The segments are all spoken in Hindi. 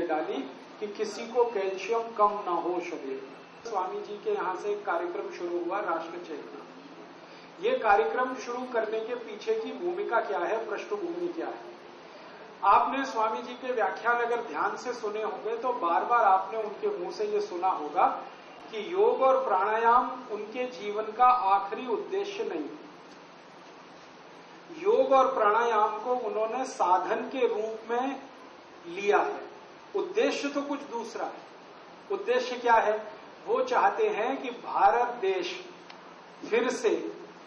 डाली कि किसी को कैल्शियम कम ना हो शरीर में। स्वामी जी के यहाँ से एक कार्यक्रम शुरू हुआ, राष्ट्र चेतना। ये कार्यक्रम शुरू करने के पीछे की भूमिका क्या है, पृष्ठभूमि क्या है? आपने स्वामी जी के व्याख्यान अगर ध्यान से सुने होंगे तो बार बार आपने उनके मुंह से ये सुना होगा कि योग और प्राणायाम उनके जीवन का आखिरी उद्देश्य नहीं। योग और प्राणायाम को उन्होंने साधन के रूप में लिया है, उद्देश्य तो कुछ दूसरा है। उद्देश्य क्या है? वो चाहते हैं कि भारत देश फिर से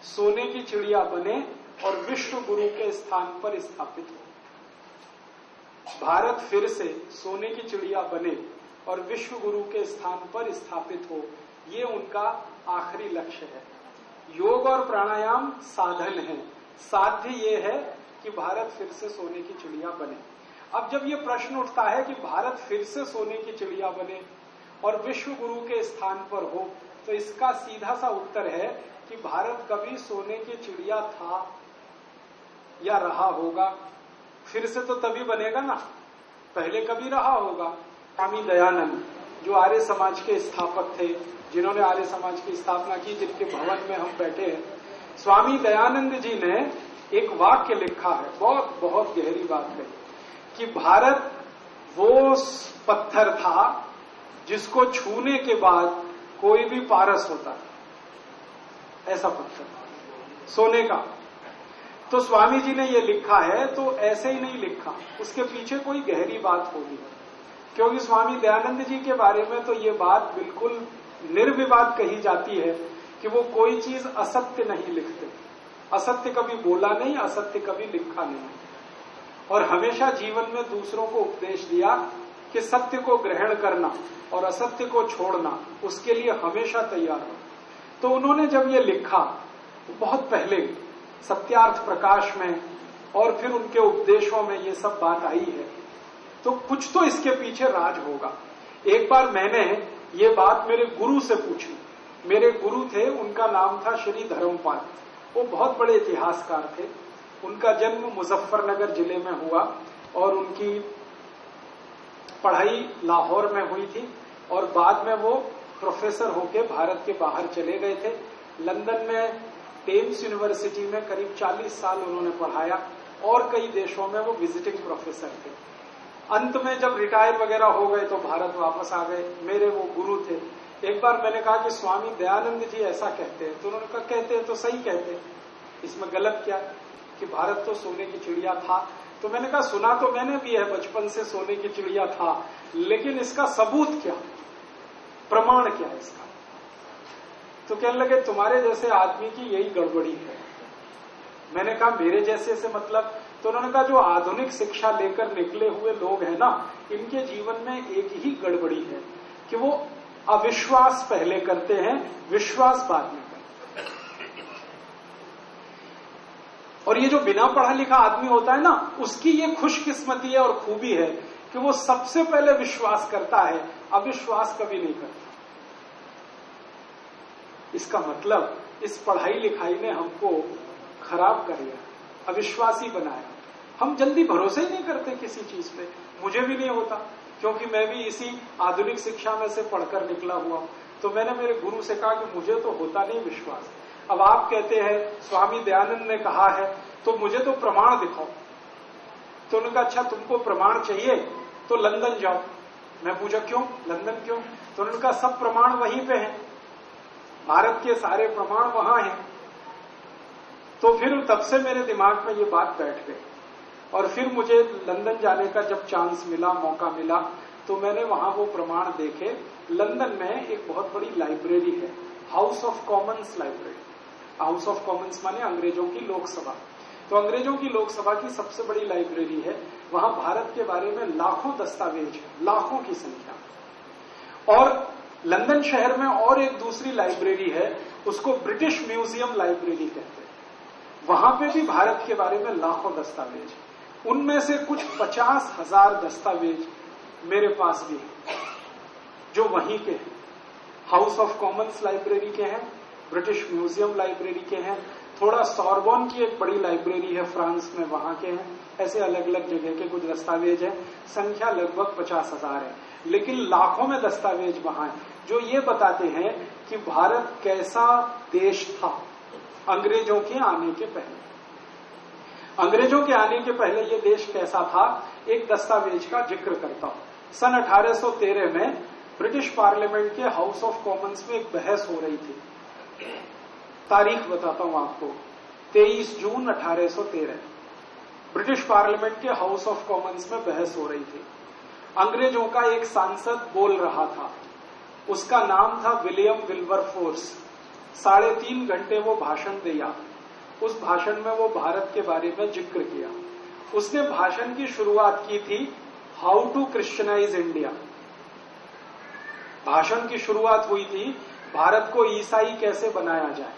सोने की चिड़िया बने और विश्व गुरु के स्थान पर स्थापित हो। भारत फिर से सोने की चिड़िया बने और विश्व गुरु के स्थान पर स्थापित हो, ये उनका आखिरी लक्ष्य है। योग और प्राणायाम साधन है, साध्य ये है कि भारत फिर से सोने की चिड़िया बने। अब जब ये प्रश्न उठता है कि भारत फिर से सोने की चिड़िया बने और विश्व गुरु के स्थान पर हो, तो इसका सीधा सा उत्तर है कि भारत कभी सोने की चिड़िया था या रहा होगा? फिर से तो तभी बनेगा ना, पहले कभी रहा होगा। स्वामी दयानंद जो आर्य समाज के स्थापक थे, जिन्होंने आर्य समाज की स्थापना की, जिनके भवन में हम बैठे हैं, स्वामी दयानंद जी ने एक वाक्य लिखा है, बहुत बहुत गहरी बात है, कि भारत वो पत्थर था जिसको छूने के बाद कोई भी पारस होता, ऐसा पत्थर सोने का। तो स्वामी जी ने ये लिखा है तो ऐसे ही नहीं लिखा, उसके पीछे कोई गहरी बात होगी, क्योंकि स्वामी दयानंद जी के बारे में तो ये बात बिल्कुल निर्विवाद कही जाती है कि वो कोई चीज असत्य नहीं लिखते, असत्य कभी बोला नहीं, असत्य कभी लिखा नहीं, और हमेशा जीवन में दूसरों को उपदेश दिया कि सत्य को ग्रहण करना और असत्य को छोड़ना, उसके लिए हमेशा तैयार हो। तो उन्होंने जब ये लिखा बहुत पहले सत्यार्थ प्रकाश में, और फिर उनके उपदेशों में ये सब बात आई है, तो कुछ तो इसके पीछे राज होगा। एक बार मैंने ये बात मेरे गुरु से पूछी। मेरे गुरु थे, उनका नाम था श्री धर्मपाल, वो बहुत बड़े इतिहासकार थे। उनका जन्म मुजफ्फरनगर जिले में हुआ और उनकी पढ़ाई लाहौर में हुई थी, और बाद में वो प्रोफेसर होके भारत के बाहर चले गए थे। लंदन में टेम्स यूनिवर्सिटी में करीब 40 साल उन्होंने पढ़ाया, और कई देशों में वो विजिटिंग प्रोफेसर थे। अंत में जब रिटायर वगैरह हो गए तो भारत वापस आ गए। मेरे वो गुरु थे। एक बार मैंने कहा कि स्वामी दयानंद जी ऐसा कहते हैं, तो उन्होंने कहा कहते हैं तो सही कहते हैं, इसमें गलत क्या कि भारत तो सोने की चिड़िया था। तो मैंने कहा सुना तो मैंने भी है, बचपन से सोने की चिड़िया था, लेकिन इसका सबूत क्या, प्रमाण क्या है इसका? तो कहने लगे तुम्हारे जैसे आदमी की यही गड़बड़ी है। मैंने कहा मेरे जैसे से मतलब? तो उन्होंने कहा जो आधुनिक शिक्षा लेकर निकले हुए लोग हैं ना, इनके जीवन में एक ही गड़बड़ी है कि वो अविश्वास पहले करते हैं, विश्वास बाद में करते हैं। और ये जो बिना पढ़ा लिखा आदमी होता है ना, उसकी ये खुशकिस्मती है और खूबी है कि वो सबसे पहले विश्वास करता है, अविश्वास कभी नहीं करता। इसका मतलब इस पढ़ाई लिखाई ने हमको खराब कर दिया, अविश्वासी बनाया। हम जल्दी भरोसा ही नहीं करते किसी चीज पे। मुझे भी नहीं होता, क्योंकि मैं भी इसी आधुनिक शिक्षा में से पढ़कर निकला हुआ। तो मैंने मेरे गुरु से कहा कि मुझे तो होता नहीं विश्वास। अब आप कहते हैं स्वामी दयानंद ने कहा है, तो मुझे तो प्रमाण दिखाओ। तो उन्होंने कहा अच्छा तुमको प्रमाण चाहिए तो लंदन जाओ। मैं पूछा क्यों, लंदन क्यों? तो उन्होंने कहा सब प्रमाण वहीं पे हैं, भारत के सारे प्रमाण वहां हैं। तो फिर तब से मेरे दिमाग में ये बात बैठ गई, और फिर मुझे लंदन जाने का जब चांस मिला, मौका मिला, तो मैंने वहां वो प्रमाण देखे। लंदन में एक बहुत बड़ी लाइब्रेरी है, house of Commons library. House of Commons माने अंग्रेजों की लोकसभा। तो अंग्रेजों की लोकसभा की सबसे बड़ी लाइब्रेरी है। वहां भारत के बारे में लाखों दस्तावेज है, लाखों की संख्या। और लंदन शहर में और एक दूसरी लाइब्रेरी है, उसको ब्रिटिश म्यूजियम लाइब्रेरी कहते हैं। वहां पे भी भारत के बारे में लाखों दस्तावेज है। उनमें से कुछ 50,000 दस्तावेज मेरे पास भी हैं, जो वहीं के हैं। हाउस ऑफ कॉमन्स लाइब्रेरी के हैं, ब्रिटिश म्यूजियम लाइब्रेरी के हैं, थोड़ा सॉर्बोन की एक बड़ी लाइब्रेरी है फ्रांस में, वहां के हैं, ऐसे अलग अलग जगह के कुछ दस्तावेज हैं, संख्या लगभग 50,000 है, लेकिन लाखों में दस्तावेज वहां है जो ये बताते हैं कि भारत कैसा देश था अंग्रेजों के आने के पहले। अंग्रेजों के आने के पहले ये देश कैसा था, एक दस्तावेज का जिक्र करता हूं। सन 1813 में ब्रिटिश पार्लियामेंट के हाउस ऑफ कॉमन्स में एक बहस हो रही थी। तारीख बताता हूं आपको, 23 जून 1813 ब्रिटिश पार्लियामेंट के हाउस ऑफ कॉमन्स में बहस हो रही थी। अंग्रेजों का एक सांसद बोल रहा था, उसका नाम था विलियम विल्बरफोर्स। 3.5 घंटे वो भाषण दिया। उस भाषण में वो भारत के बारे में जिक्र किया। उसने भाषण की शुरुआत की थी हाउ टू क्रिश्चियनाइज इंडिया। भाषण की शुरुआत हुई थी भारत को ईसाई कैसे बनाया जाए,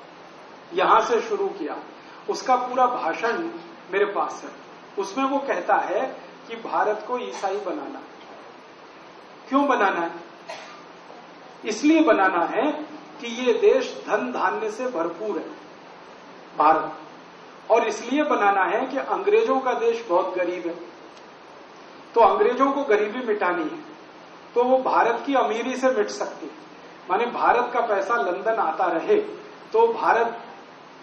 यहां से शुरू किया। उसका पूरा भाषण मेरे पास है। उसमें वो कहता है कि भारत को ईसाई बनाना। क्यों बनाना है? इसलिए बनाना है कि ये देश धन धान्य से भरपूर है भारत, और इसलिए बनाना है कि अंग्रेजों का देश बहुत गरीब है, तो अंग्रेजों को गरीबी मिटानी है, तो वो भारत की अमीरी से मिट सकती है। माने भारत का पैसा लंदन आता रहे तो भारत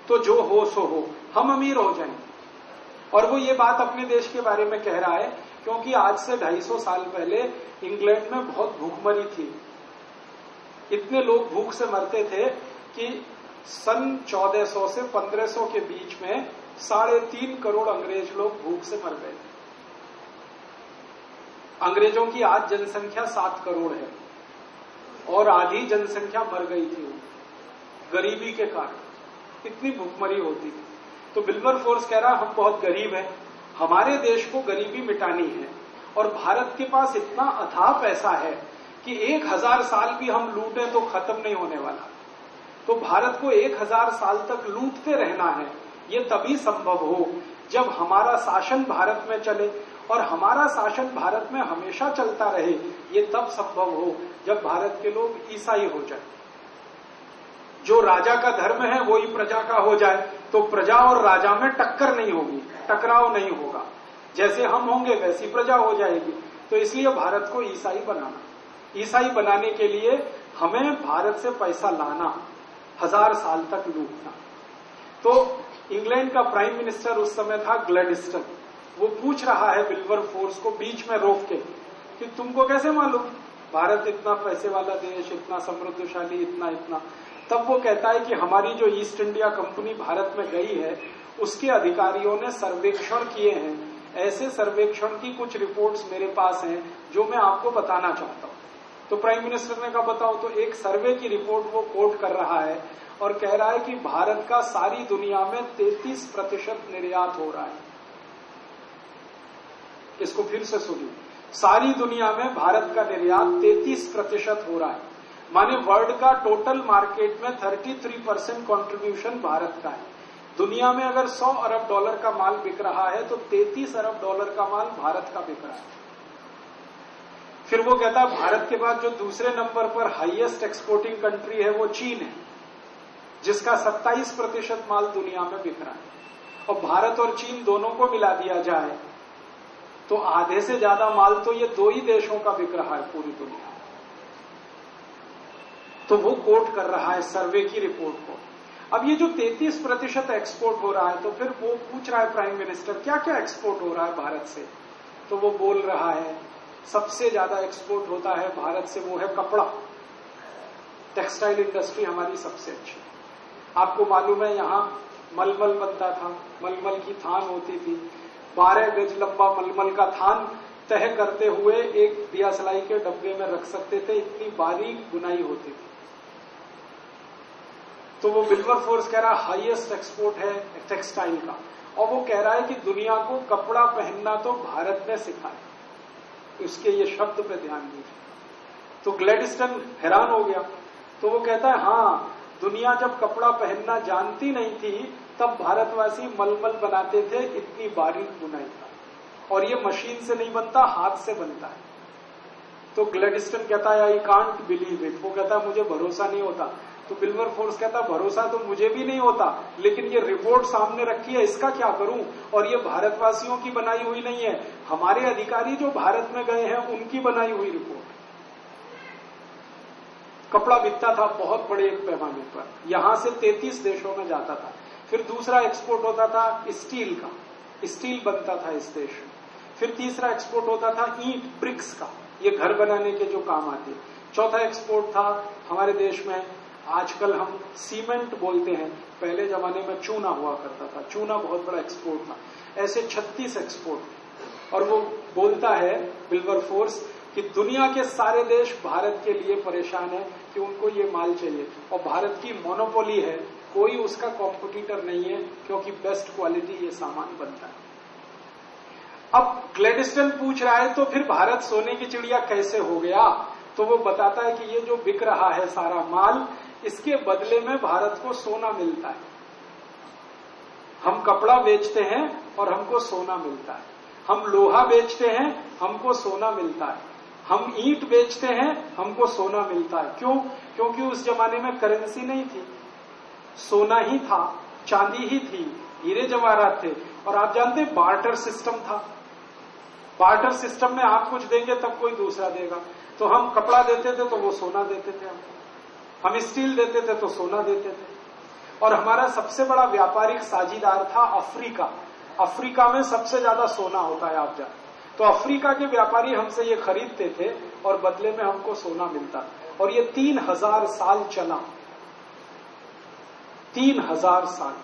तो जो हो सो हो, हम अमीर हो जाएंगे। और वो ये बात अपने देश के बारे में कह रहा है क्योंकि आज से 250 साल पहले इंग्लैंड में बहुत भूखमरी थी। इतने लोग भूख से मरते थे कि सन 1400 से 1500 के बीच में 3.5 करोड़ अंग्रेज लोग भूख से मर गए। अंग्रेजों की आज जनसंख्या 7 करोड़ है और आधी जनसंख्या मर गई थी गरीबी के कारण, इतनी भूखमरी होती थी। तो विल्बरफोर्स कह रहा हम बहुत गरीब हैं, हमारे देश को गरीबी मिटानी है, और भारत के पास इतना अथाह पैसा है कि 1000 साल भी हम लूटें तो खत्म नहीं होने वाला। तो भारत को 1000 साल तक लूटते रहना है। ये तभी संभव हो जब हमारा शासन भारत में चले, और हमारा शासन भारत में हमेशा चलता रहे। ये तब संभव हो जब भारत के लोग ईसाई हो जाए। जो राजा का धर्म है वही प्रजा का हो जाए, तो प्रजा और राजा में टक्कर नहीं होगी, टकराव नहीं होगा। जैसे हम होंगे वैसी प्रजा हो जाएगी। तो इसलिए भारत को ईसाई बनाना, ईसाई बनाने के लिए हमें भारत से पैसा लाना, 1000 साल तक लूटना। तो इंग्लैंड का प्राइम मिनिस्टर उस समय था ग्लैडस्टन। वो पूछ रहा है विल्बरफोर्स को बीच में रोक के कि तुमको कैसे मालूम भारत इतना पैसे वाला देश, इतना समृद्धशाली, इतना। तब वो कहता है कि हमारी जो ईस्ट इंडिया कंपनी भारत में गई है उसके अधिकारियों ने सर्वेक्षण किए हैं। ऐसे सर्वेक्षण की कुछ रिपोर्ट्स मेरे पास हैं जो मैं आपको बताना चाहता हूं। तो प्राइम मिनिस्टर ने कहा बताओ। तो एक सर्वे की रिपोर्ट वो कोट कर रहा है और कह रहा है कि भारत का सारी दुनिया में 33% निर्यात हो रहा है। इसको फिर से सुनिए, सारी दुनिया में भारत का निर्यात 33% हो रहा है। माने वर्ल्ड का टोटल मार्केट में 33% कंट्रीब्यूशन भारत का है। दुनिया में अगर $100 अरब का माल बिक रहा है तो $33 अरब का माल भारत का बिक रहा है। फिर वो कहता है भारत के बाद जो दूसरे नंबर पर हाईएस्ट एक्सपोर्टिंग कंट्री है वो चीन है, जिसका 27% माल दुनिया में बिक रहा है। और भारत और चीन दोनों को मिला दिया जाए तो आधे से ज्यादा माल तो ये 2 ही देशों का बिक रहा है पूरी दुनिया में। तो वो कोट कर रहा है सर्वे की रिपोर्ट को। अब ये जो 33% एक्सपोर्ट हो रहा है, तो फिर वो पूछ रहा है प्राइम मिनिस्टर क्या क्या एक्सपोर्ट हो रहा है भारत से। तो वो बोल रहा है सबसे ज्यादा एक्सपोर्ट होता है भारत से वो है कपड़ा। टेक्सटाइल इंडस्ट्री हमारी सबसे अच्छी। आपको मालूम है यहां मलमल बनता था, मलमल की थान होती थी। 12 गज लंबा मलमल का थान तह करते हुए एक दिया सलाई के डब्बे में रख सकते थे, इतनी बारीक बुनाई होती थी। तो वो विल्बरफोर्स कह रहा है हाईएस्ट एक्सपोर्ट है टेक्सटाइल का, और वो कह रहा है कि दुनिया को कपड़ा पहनना तो भारत ने सिखाया। उसके ये शब्द पे ध्यान दीजिए। तो ग्लैडस्टन हैरान हो गया। तो वो कहता है हाँ, दुनिया जब कपड़ा पहनना जानती नहीं थी तब भारतवासी मलमल बनाते थे, इतनी बारीक बुनाई था, और ये मशीन से नहीं बनता, हाथ से बनता है। तो ग्लैडस्टन कहता है आई कांट बिलीव इट। वो कहता है मुझे भरोसा नहीं होता तो विल्बर फोर्स कहता भरोसा तो मुझे भी नहीं होता, लेकिन ये रिपोर्ट सामने रखी है, इसका क्या करूं, और ये भारतवासियों की बनाई हुई नहीं है, हमारे अधिकारी जो भारत में गए हैं उनकी बनाई हुई रिपोर्ट। कपड़ा बिकता था बहुत बड़े एक पैमाने पर, यहां से 33 देशों में जाता था। फिर दूसरा एक्सपोर्ट होता था स्टील का, स्टील बनता था इस देश में। फिर तीसरा एक्सपोर्ट होता था ईंट ब्रिक्स का, ये घर बनाने के जो काम आते। चौथा एक्सपोर्ट था हमारे देश में, आजकल हम सीमेंट बोलते हैं, पहले जमाने में चूना हुआ करता था, चूना बहुत बड़ा एक्सपोर्ट था। ऐसे 36 एक्सपोर्ट। और वो बोलता है विल्बर फोर्स कि दुनिया के सारे देश भारत के लिए परेशान है कि उनको ये माल चाहिए, और भारत की मोनोपोली है, कोई उसका कॉम्पिटिटर नहीं है, क्योंकि बेस्ट क्वालिटी ये सामान बनता है। अब ग्लैडस्टन पूछ रहा है तो फिर भारत सोने की चिड़िया कैसे हो गया, तो वो बताता है कि ये जो बिक रहा है सारा माल, इसके बदले में भारत को सोना मिलता है। हम कपड़ा बेचते हैं और हमको सोना मिलता है, हम लोहा बेचते हैं हमको सोना मिलता है, हम ईंट बेचते हैं हमको सोना मिलता है। क्यों? क्योंकि उस जमाने में करेंसी नहीं थी, सोना ही था, चांदी ही थी, हीरे जवाहरात थे। और आप जानते हैं बार्टर सिस्टम था, बार्टर सिस्टम में आप कुछ देंगे तब कोई दूसरा देगा। तो हम कपड़ा देते थे तो वो सोना देते थे, हम स्टील देते थे तो सोना देते थे। और हमारा सबसे बड़ा व्यापारिक साझीदार था अफ्रीका। अफ्रीका में सबसे ज्यादा सोना होता है, आप जानते। तो अफ्रीका के व्यापारी हमसे ये खरीदते थे और बदले में हमको सोना मिलता, और ये 3000 साल चला। 3000 साल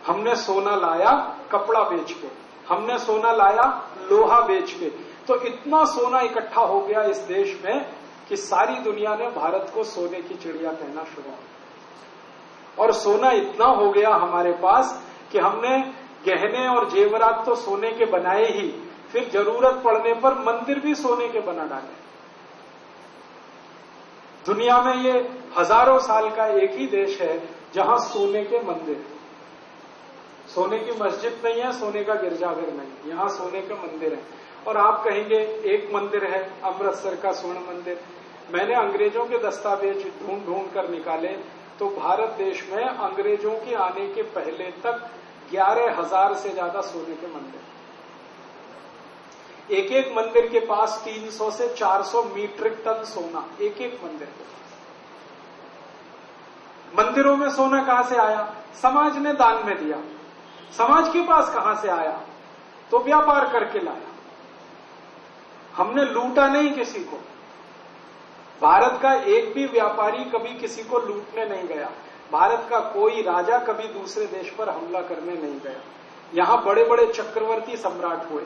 हमने सोना लाया कपड़ा बेच के, हमने सोना लाया लोहा बेच के। तो इतना सोना इकट्ठा हो गया इस देश में कि सारी दुनिया ने भारत को सोने की चिड़िया कहना शुरू किया। और सोना इतना हो गया हमारे पास कि हमने गहने और जेवरात तो सोने के बनाए ही, फिर जरूरत पड़ने पर मंदिर भी सोने के बना डाले। दुनिया में ये हजारों साल का एक ही देश है जहां सोने के मंदिर, सोने की मस्जिद नहीं है, सोने का गिरजाघर नहीं, यहां सोने के मंदिर है। और आप कहेंगे एक मंदिर है अमृतसर का स्वर्ण मंदिर। मैंने अंग्रेजों के दस्तावेज ढूंढ ढूंढ कर निकाले तो भारत देश में अंग्रेजों के आने के पहले तक 11,000 से ज्यादा सोने के मंदिर। एक एक मंदिर के पास 300 से 400 मीट्रिक टन सोना, एक एक मंदिर के पास। मंदिरों में सोना कहां से आया? समाज ने दान में दिया। समाज के पास कहां से आया? तो व्यापार करके लाया। हमने लूटा नहीं किसी को। भारत का एक भी व्यापारी कभी किसी को लूटने नहीं गया। भारत का कोई राजा कभी दूसरे देश पर हमला करने नहीं गया। यहां बड़े बड़े चक्रवर्ती सम्राट हुए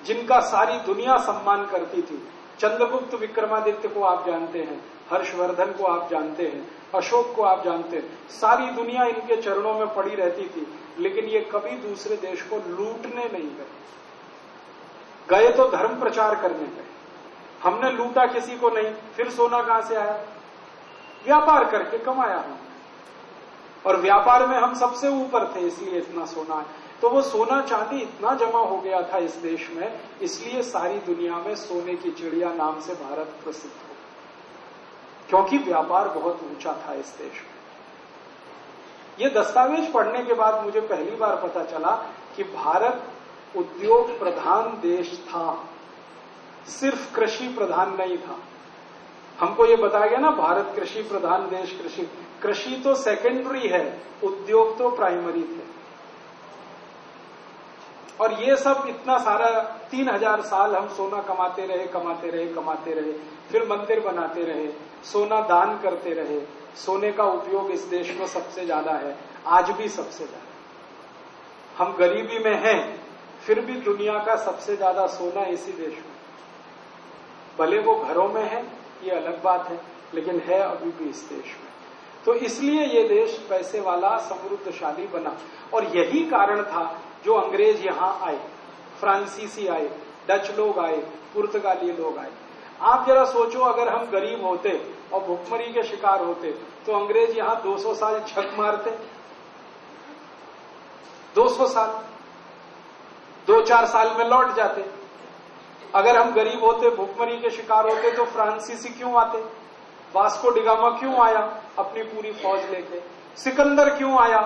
जिनका सारी दुनिया सम्मान करती थी। चंद्रगुप्त विक्रमादित्य को आप जानते हैं, हर्षवर्धन को आप जानते हैं, अशोक को आप जानते हैं। सारी दुनिया इनके चरणों में पड़ी रहती थी, लेकिन ये कभी दूसरे देश को लूटने नहीं गए तो धर्म प्रचार करने गए। हमने लूटा किसी को नहीं। फिर सोना कहां से आया? व्यापार करके कमाया हमने, और व्यापार में हम सबसे ऊपर थे, इसलिए इतना सोना है। तो वो सोना चांदी इतना जमा हो गया था इस देश में, इसलिए सारी दुनिया में सोने की चिड़िया नाम से भारत प्रसिद्ध हो, क्योंकि व्यापार बहुत ऊंचा था इस देश में। ये दस्तावेज पढ़ने के बाद मुझे पहली बार पता चला कि भारत उद्योग प्रधान देश था, सिर्फ कृषि प्रधान नहीं था। हमको ये बताया गया ना, भारत कृषि प्रधान देश। कृषि तो सेकेंडरी है, उद्योग तो प्राइमरी थे। और ये सब इतना सारा 3000 साल हम सोना कमाते रहे, फिर मंदिर बनाते रहे, सोना दान करते रहे। सोने का उपयोग इस देश में सबसे ज्यादा है, आज भी सबसे ज्यादा। हम गरीबी में हैं, फिर भी दुनिया का सबसे ज्यादा सोना इसी देश में। भले वो घरों में है, ये अलग बात है, लेकिन है अभी भी इस देश में। तो इसलिए ये देश पैसे वाला समृद्धशाली बना। और यही कारण था जो अंग्रेज यहां आए, फ्रांसीसी आए, डच लोग आए, पुर्तगाली लोग आए। आप जरा सोचो, अगर हम गरीब होते और भुखमरी के शिकार होते तो अंग्रेज यहां 200 साल छक मारते। 200 साल, 2-4 साल में लौट जाते। अगर हम गरीब होते, भुखमरी के शिकार होते, तो फ्रांसीसी क्यों आते? वास्को डिगामा क्यों आया अपनी पूरी फौज लेके? सिकंदर क्यों आया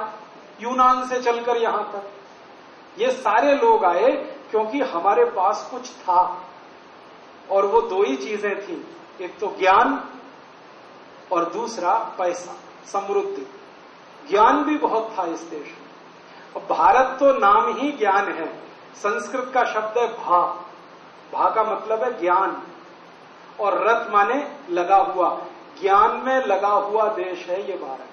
यूनान से चलकर यहां तक? ये सारे लोग आए क्योंकि हमारे पास कुछ था, और वो दो ही चीजें थी, एक तो ज्ञान और दूसरा पैसा, समृद्धि। ज्ञान भी बहुत था इस देश में। और भारत तो नाम ही ज्ञान है, संस्कृत का शब्द है भा, भा का मतलब है ज्ञान, और रत माने लगा हुआ, ज्ञान में लगा हुआ देश है ये भारत।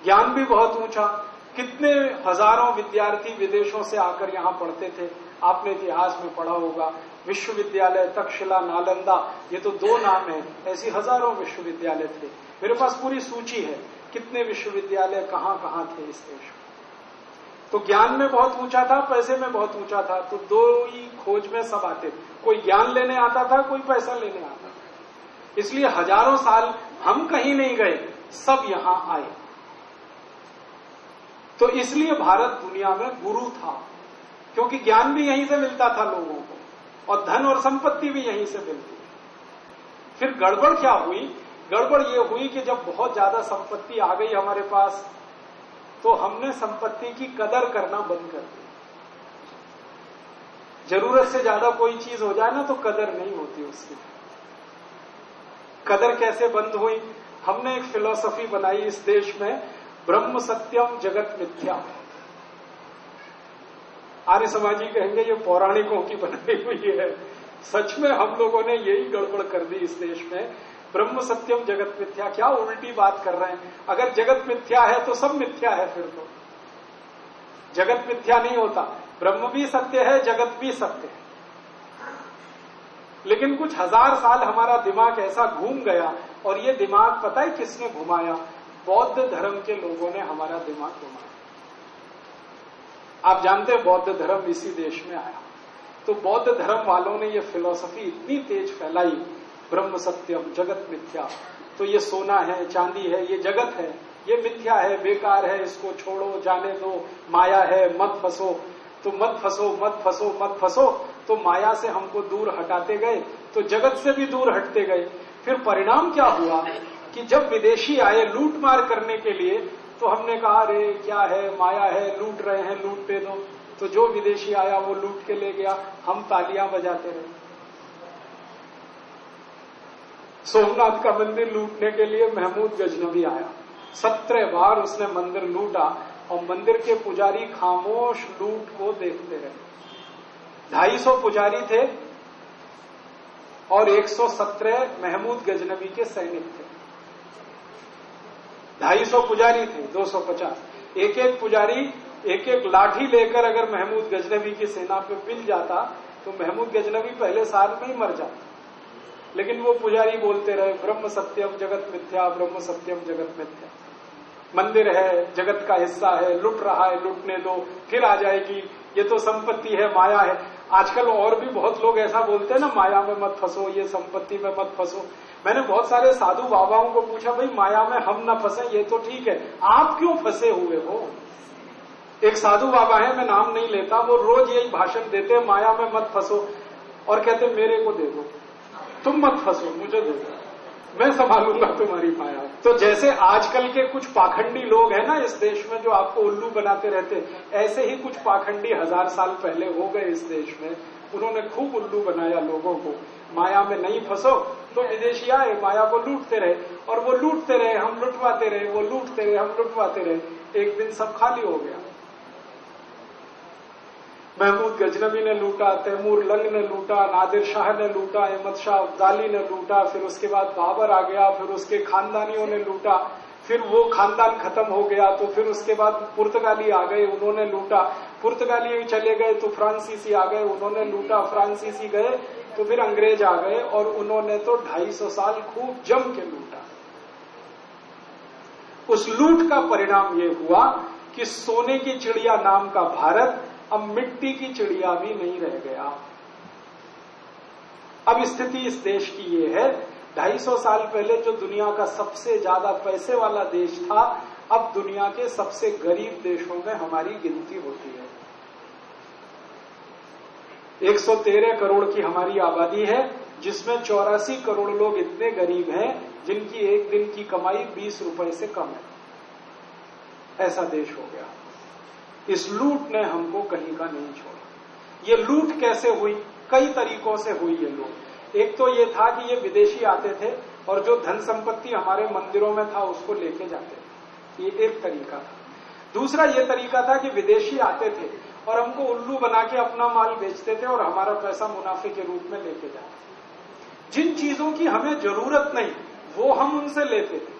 ज्ञान भी बहुत ऊंचा, कितने हजारों विद्यार्थी विदेशों से आकर यहां पढ़ते थे, आपने इतिहास में पढ़ा होगा। विश्वविद्यालय तक्षशिला, नालंदा, ये तो दो नाम है, ऐसी हजारों विश्वविद्यालय थे। मेरे पास पूरी सूची है कितने विश्वविद्यालय कहां कहां थे इस देश में। तो ज्ञान में बहुत ऊंचा था, पैसे में बहुत ऊंचा था, तो दो ही खोज में सब आते थे। कोई ज्ञान लेने आता था, कोई पैसा लेने आता था। इसलिए हजारों साल हम कहीं नहीं गए, सब यहां आए। तो इसलिए भारत दुनिया में गुरु था, क्योंकि ज्ञान भी यहीं से मिलता था लोगों को, और धन और संपत्ति भी यहीं से मिलती। फिर गड़बड़ क्या हुई? गड़बड़ ये हुई कि जब बहुत ज्यादा संपत्ति आ गई हमारे पास, तो हमने संपत्ति की कदर करना बंद कर दी। जरूरत से ज्यादा कोई चीज हो जाए ना तो कदर नहीं होती उसकी। कदर कैसे बंद हुई? हमने एक फिलॉसफी बनाई इस देश में, ब्रह्म सत्यम जगत मिथ्या। आर्य समाजी कहेंगे ये पौराणिकों की बनाई हुई है। सच में हम लोगों ने यही गड़बड़ कर दी इस देश में। ब्रह्म सत्यम जगत मिथ्या, क्या उल्टी बात कर रहे हैं। अगर जगत मिथ्या है तो सब मिथ्या है, फिर तो जगत मिथ्या नहीं होता। ब्रह्म भी सत्य है, जगत भी सत्य है। लेकिन कुछ हजार साल हमारा दिमाग ऐसा घूम गया, और ये दिमाग पता है किसने घुमाया? बौद्ध धर्म के लोगों ने हमारा दिमाग घुमाया। आप जानते हैं बौद्ध धर्म इसी देश में आया। तो बौद्ध धर्म वालों ने ये फिलॉसफी इतनी तेज फैलाई, ब्रह्म सत्यम जगत मिथ्या, तो ये सोना है, चांदी है, ये जगत है, ये मिथ्या है, बेकार है, इसको छोड़ो, जाने दो, माया है, मत फंसो। तो मत फंसो, मत फंसो, मत फंसो, तो माया से हमको दूर हटाते गए, तो जगत से भी दूर हटते गए। फिर परिणाम क्या हुआ कि जब विदेशी आए लूट मार करने के लिए, तो हमने कहा अरे क्या है, माया है, लूट रहे हैं, लूटने दो। तो जो विदेशी आया वो लूट के ले गया, हम तालियां बजाते रहे। सोमनाथ का मंदिर लूटने के लिए महमूद गजनवी आया, 17 बार उसने मंदिर लूटा, और मंदिर के पुजारी खामोश लूट को देखते रहे। 250 पुजारी थे और 117 महमूद गजनवी के सैनिक थे। 250 पुजारी थे, 250। एक एक पुजारी एक एक लाठी लेकर अगर महमूद गजनवी की सेना पे पिल जाता तो महमूद गजनवी पहले साल में ही मर जाता। लेकिन वो पुजारी बोलते रहे ब्रह्म सत्यम जगत मिथ्या, ब्रह्म सत्यम जगत मिथ्या। मंदिर है, जगत का हिस्सा है, लुट रहा है, लुटने दो, फिर आ जाएगी, ये तो संपत्ति है, माया है। आजकल और भी बहुत लोग ऐसा बोलते हैं ना, माया में मत फंसो, ये संपत्ति में मत फंसो। मैंने बहुत सारे साधु बाबाओं को पूछा, भाई माया में हम ना फंसे ये तो ठीक है, आप क्यों फंसे हुए हो? एक साधु बाबा है, मैं नाम नहीं लेता, वो रोज यही भाषण देते हैं, माया में मत फंसो, और कहते मेरे को दे दो, तुम मत फंसो, मुझे दे दो, मैं संभालूंगा तुम्हारी माया। तो जैसे आजकल के कुछ पाखंडी लोग हैं ना इस देश में, जो आपको उल्लू बनाते रहते, ऐसे ही कुछ पाखंडी 1000 साल पहले हो गए इस देश में। उन्होंने खूब उल्लू बनाया लोगों को, माया में नहीं फंसो। तो विदेशी आए, माया को लूटते रहे, और वो लूटते रहे, हम लुटवाते रहे, वो लूटते रहे, हम लुटवाते रहे। एक दिन सब खाली हो गया। महमूद गजनवी ने लूटा, तैमूर लंग ने लूटा, नादिर शाह ने लूटा, अहमद शाह अब्दाली ने लूटा, फिर उसके बाद बाबर आ गया, फिर उसके खानदानियों ने लूटा, फिर वो खानदान खत्म हो गया, तो फिर उसके बाद पुर्तगाली आ गए, उन्होंने लूटा, पुर्तगाली चले गए तो फ्रांसीसी आ गए, उन्होंने लूटा, फ्रांसीसी गए तो फिर अंग्रेज आ गए, और उन्होंने तो 250 साल खूब जम के लूटा। उस लूट का परिणाम ये हुआ कि सोने की चिड़िया नाम का भारत अब मिट्टी की चिड़िया भी नहीं रह गया। अब स्थिति इस देश की ये है, 250 साल पहले जो दुनिया का सबसे ज्यादा पैसे वाला देश था, अब दुनिया के सबसे गरीब देशों में हमारी गिनती होती है। 113 करोड़ की हमारी आबादी है, जिसमें 84 करोड़ लोग इतने गरीब हैं जिनकी एक दिन की कमाई 20 रुपए से कम है। ऐसा देश हो गया। इस लूट ने हमको कहीं का नहीं छोड़ा। ये लूट कैसे हुई? कई तरीकों से हुई ये लूट। एक तो ये था कि ये विदेशी आते थे और जो धन संपत्ति हमारे मंदिरों में था उसको लेके जाते थे, ये एक तरीका था। दूसरा ये तरीका था कि विदेशी आते थे और हमको उल्लू बना के अपना माल बेचते थे और हमारा पैसा मुनाफे के रूप में लेके जाते थे। जिन चीजों की हमें जरूरत नहीं वो हम उनसे लेते थे।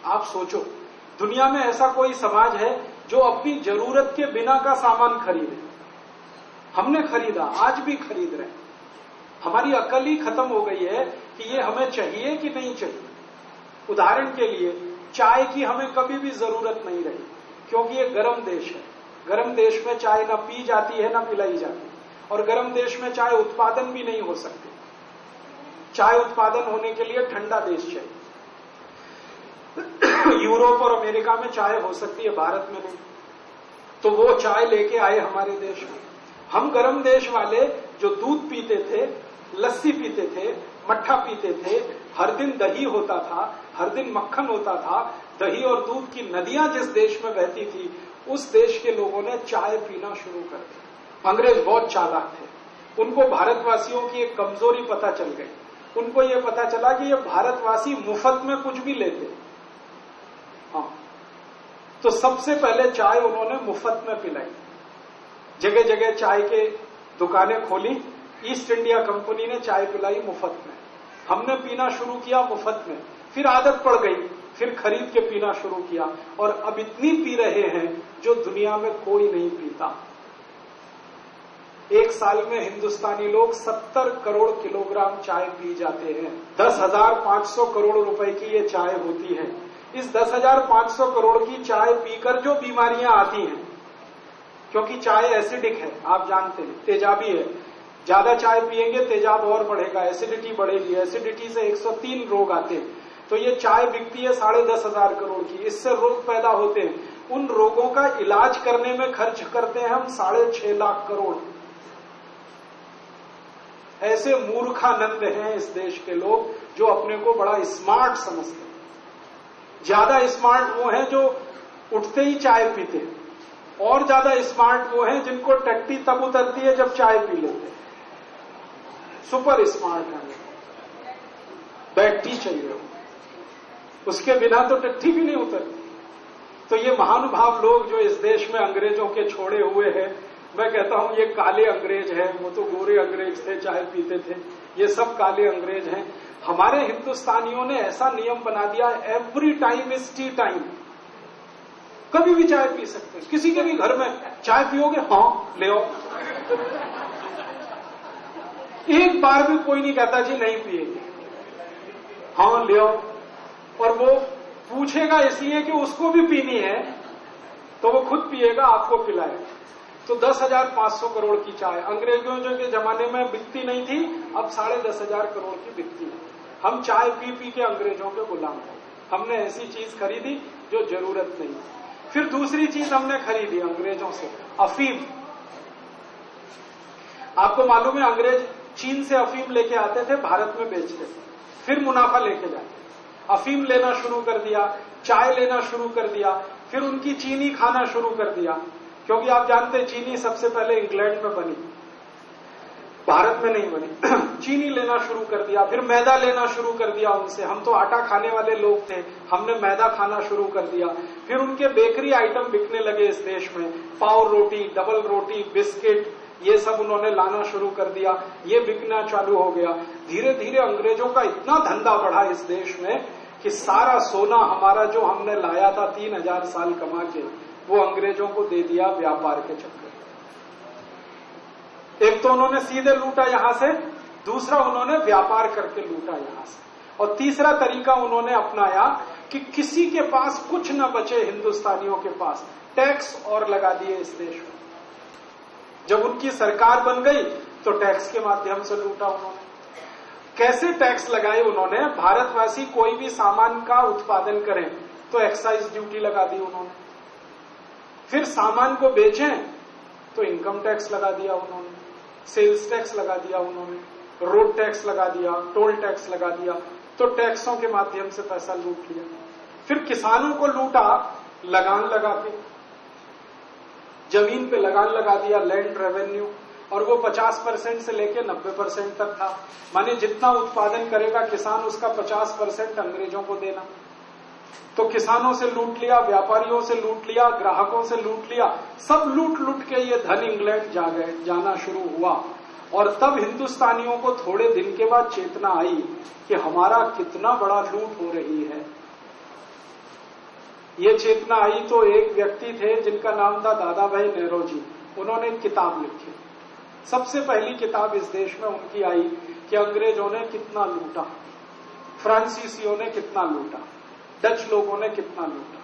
आप सोचो, दुनिया में ऐसा कोई समाज है जो अपनी जरूरत के बिना का सामान खरीदे? हमने खरीदा, आज भी खरीद रहे हैं। हमारी अकल ही खत्म हो गई है कि ये हमें चाहिए कि नहीं चाहिए। उदाहरण के लिए चाय की हमें कभी भी जरूरत नहीं रही, क्योंकि ये गर्म देश है। गर्म देश में चाय ना पी जाती है ना पिलाई जाती है, और गर्म देश में चाय उत्पादन भी नहीं हो सकती। चाय उत्पादन होने के लिए ठंडा देश चाहिए। यूरोप और अमेरिका में चाय हो सकती है, भारत में नहीं। तो वो चाय लेके आए हमारे देश में। हम गर्म देश वाले जो दूध पीते थे, लस्सी पीते थे, मट्ठा पीते थे, हर दिन दही होता था, हर दिन मक्खन होता था, दही और दूध की नदियां जिस देश में बहती थी उस देश के लोगों ने चाय पीना शुरू कर दिया। अंग्रेज बहुत चालाक थे। उनको भारतवासियों की एक कमजोरी पता चल गई। उनको ये पता चला कि ये भारतवासी मुफ्त में कुछ भी लेते। हाँ, तो सबसे पहले चाय उन्होंने मुफ्त में पिलाई। जगह जगह चाय के दुकानें खोली। ईस्ट इंडिया कंपनी ने चाय पिलाई मुफ्त में। हमने पीना शुरू किया मुफ्त में, फिर आदत पड़ गई, फिर खरीद के पीना शुरू किया, और अब इतनी पी रहे हैं जो दुनिया में कोई नहीं पीता। एक साल में हिंदुस्तानी लोग 70 करोड़ किलोग्राम चाय पी जाते हैं। 10,500 करोड़ रुपए की ये चाय होती है। इस 10,500 करोड़ की चाय पीकर जो बीमारियां आती हैं, क्योंकि चाय एसिडिक है, आप जानते हैं, तेजाबी है। ज्यादा चाय पिएंगे तेजाब और बढ़ेगा, एसिडिटी बढ़ेगी। एसिडिटी से 103 रोग आते हैं। तो ये चाय बिकती है 10,500 करोड़ की। इससे रोग पैदा होते हैं। उन रोगों का इलाज करने में खर्च करते हैं हम 6.5 लाख करोड़। ऐसे मूर्खानंद हैं इस देश के लोग जो अपने को बड़ा स्मार्ट समझते हैं। ज्यादा स्मार्ट वो हैं जो उठते ही चाय पीते हैं, और ज्यादा स्मार्ट वो हैं जिनको टट्टी तब उतरती है जब चाय पी लेते हैं। सुपर स्मार्ट है, बैटरी चाहिए हो, उसके बिना तो टट्टी भी नहीं उतरती। तो ये महानुभाव लोग जो इस देश में अंग्रेजों के छोड़े हुए हैं, मैं कहता हूं ये काले अंग्रेज हैं। वो तो गोरे अंग्रेज थे, चाय पीते थे। ये सब काले अंग्रेज हैं। हमारे हिंदुस्तानियों ने ऐसा नियम बना दिया, every time is T time. कभी भी चाय पी सकते हैं। किसी के भी घर में चाय पियोगे? हाँ, ले आओ। एक बार भी कोई नहीं कहता जी नहीं पिएंगे। हाँ, ले आओ। और वो पूछेगा इसलिए कि उसको भी पीनी है, तो वो खुद पिएगा, आपको पिलाएगा। तो 10,500 करोड़ की चाय अंग्रेजों के जमाने में बिकती नहीं थी, अब 10,500 करोड़ की बिकती है। हम चाय पी पी के अंग्रेजों के गुलाम हो। हमने ऐसी चीज खरीदी जो जरूरत नहीं। फिर दूसरी चीज हमने खरीदी अंग्रेजों से, अफीम। आपको मालूम है अंग्रेज चीन से अफीम लेके आते थे, भारत में बेचते थे, फिर मुनाफा लेके जाते। अफीम लेना शुरू कर दिया, चाय लेना शुरू कर दिया, फिर उनकी चीनी खाना शुरू कर दिया, क्योंकि आप जानते हैं चीनी सबसे पहले इंग्लैंड में बनी, भारत में नहीं बनी। चीनी लेना शुरू कर दिया, फिर मैदा लेना शुरू कर दिया उनसे। हम तो आटा खाने वाले लोग थे, हमने मैदा खाना शुरू कर दिया। फिर उनके बेकरी आइटम बिकने लगे इस देश में, पाव रोटी, डबल रोटी, बिस्किट, ये सब उन्होंने लाना शुरू कर दिया। ये बिकना चालू हो गया। धीरे धीरे अंग्रेजों का इतना धंधा बढ़ा इस देश में कि सारा सोना हमारा जो हमने लाया था 3,000 साल कमा के, वो अंग्रेजों को दे दिया व्यापार के चक्कर। एक तो उन्होंने सीधे लूटा यहां से, दूसरा उन्होंने व्यापार करके लूटा यहां से, और तीसरा तरीका उन्होंने अपनाया कि किसी के पास कुछ न बचे हिंदुस्तानियों के पास, टैक्स और लगा दिए इस देश में। जब उनकी सरकार बन गई तो टैक्स के माध्यम से लूटा उन्होंने। कैसे टैक्स लगाए उन्होंने? भारतवासी कोई भी सामान का उत्पादन करें तो एक्साइज ड्यूटी लगा दी उन्होंने, फिर सामान को बेचें तो इनकम टैक्स लगा दिया उन्होंने, सेल्स टैक्स लगा दिया उन्होंने, रोड टैक्स लगा दिया, टोल टैक्स लगा दिया, तो टैक्सों के माध्यम से पैसा लूट लिया। फिर किसानों को लूटा लगान लगा के, जमीन पे लगान लगा दिया, लैंड रेवेन्यू, और वो 50% से लेके 90% तक था। माने जितना उत्पादन करेगा किसान उसका 50% अंग्रेजों को देना। तो किसानों से लूट लिया, व्यापारियों से लूट लिया, ग्राहकों से लूट लिया, सब लूट लूट के ये धन इंग्लैंड जाना शुरू हुआ। और तब हिंदुस्तानियों को थोड़े दिन के बाद चेतना आई कि हमारा कितना बड़ा लूट हो रही है। ये चेतना आई तो एक व्यक्ति थे जिनका नाम था दादा भाई नेहरूजी। उन्होंने एक किताब लिखी, सबसे पहली किताब इस देश में उनकी आई कि अंग्रेजों ने कितना लूटा, फ्रांसीसियों ने कितना लूटा, डच लोगों ने कितना लूटा।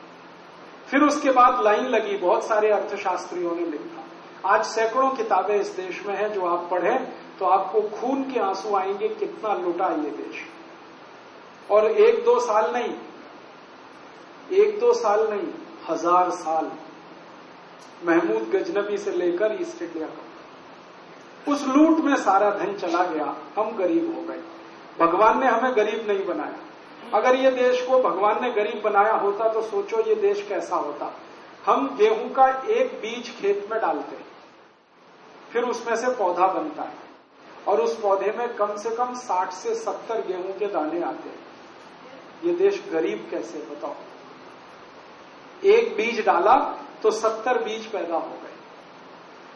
फिर उसके बाद लाइन लगी, बहुत सारे अर्थशास्त्रियों ने लिखा। आज सैकड़ों किताबें इस देश में हैं, जो आप पढ़ें तो आपको खून के आंसू आएंगे कितना लूटा ये देश। और एक दो साल नहीं, 1000 साल, महमूद गजनबी से लेकर ईस्ट इंडिया का, उस लूट में सारा धन चला गया, हम गरीब हो गए। भगवान ने हमें गरीब नहीं बनाया। अगर ये देश को भगवान ने गरीब बनाया होता तो सोचो ये देश कैसा होता। हम गेहूं का एक बीज खेत में डालते हैं, फिर उसमें से पौधा बनता है, और उस पौधे में कम से कम 60 से 70 गेहूं के दाने आते हैं। ये देश गरीब कैसे, बताओ। एक बीज डाला तो 70 बीज पैदा हो गए,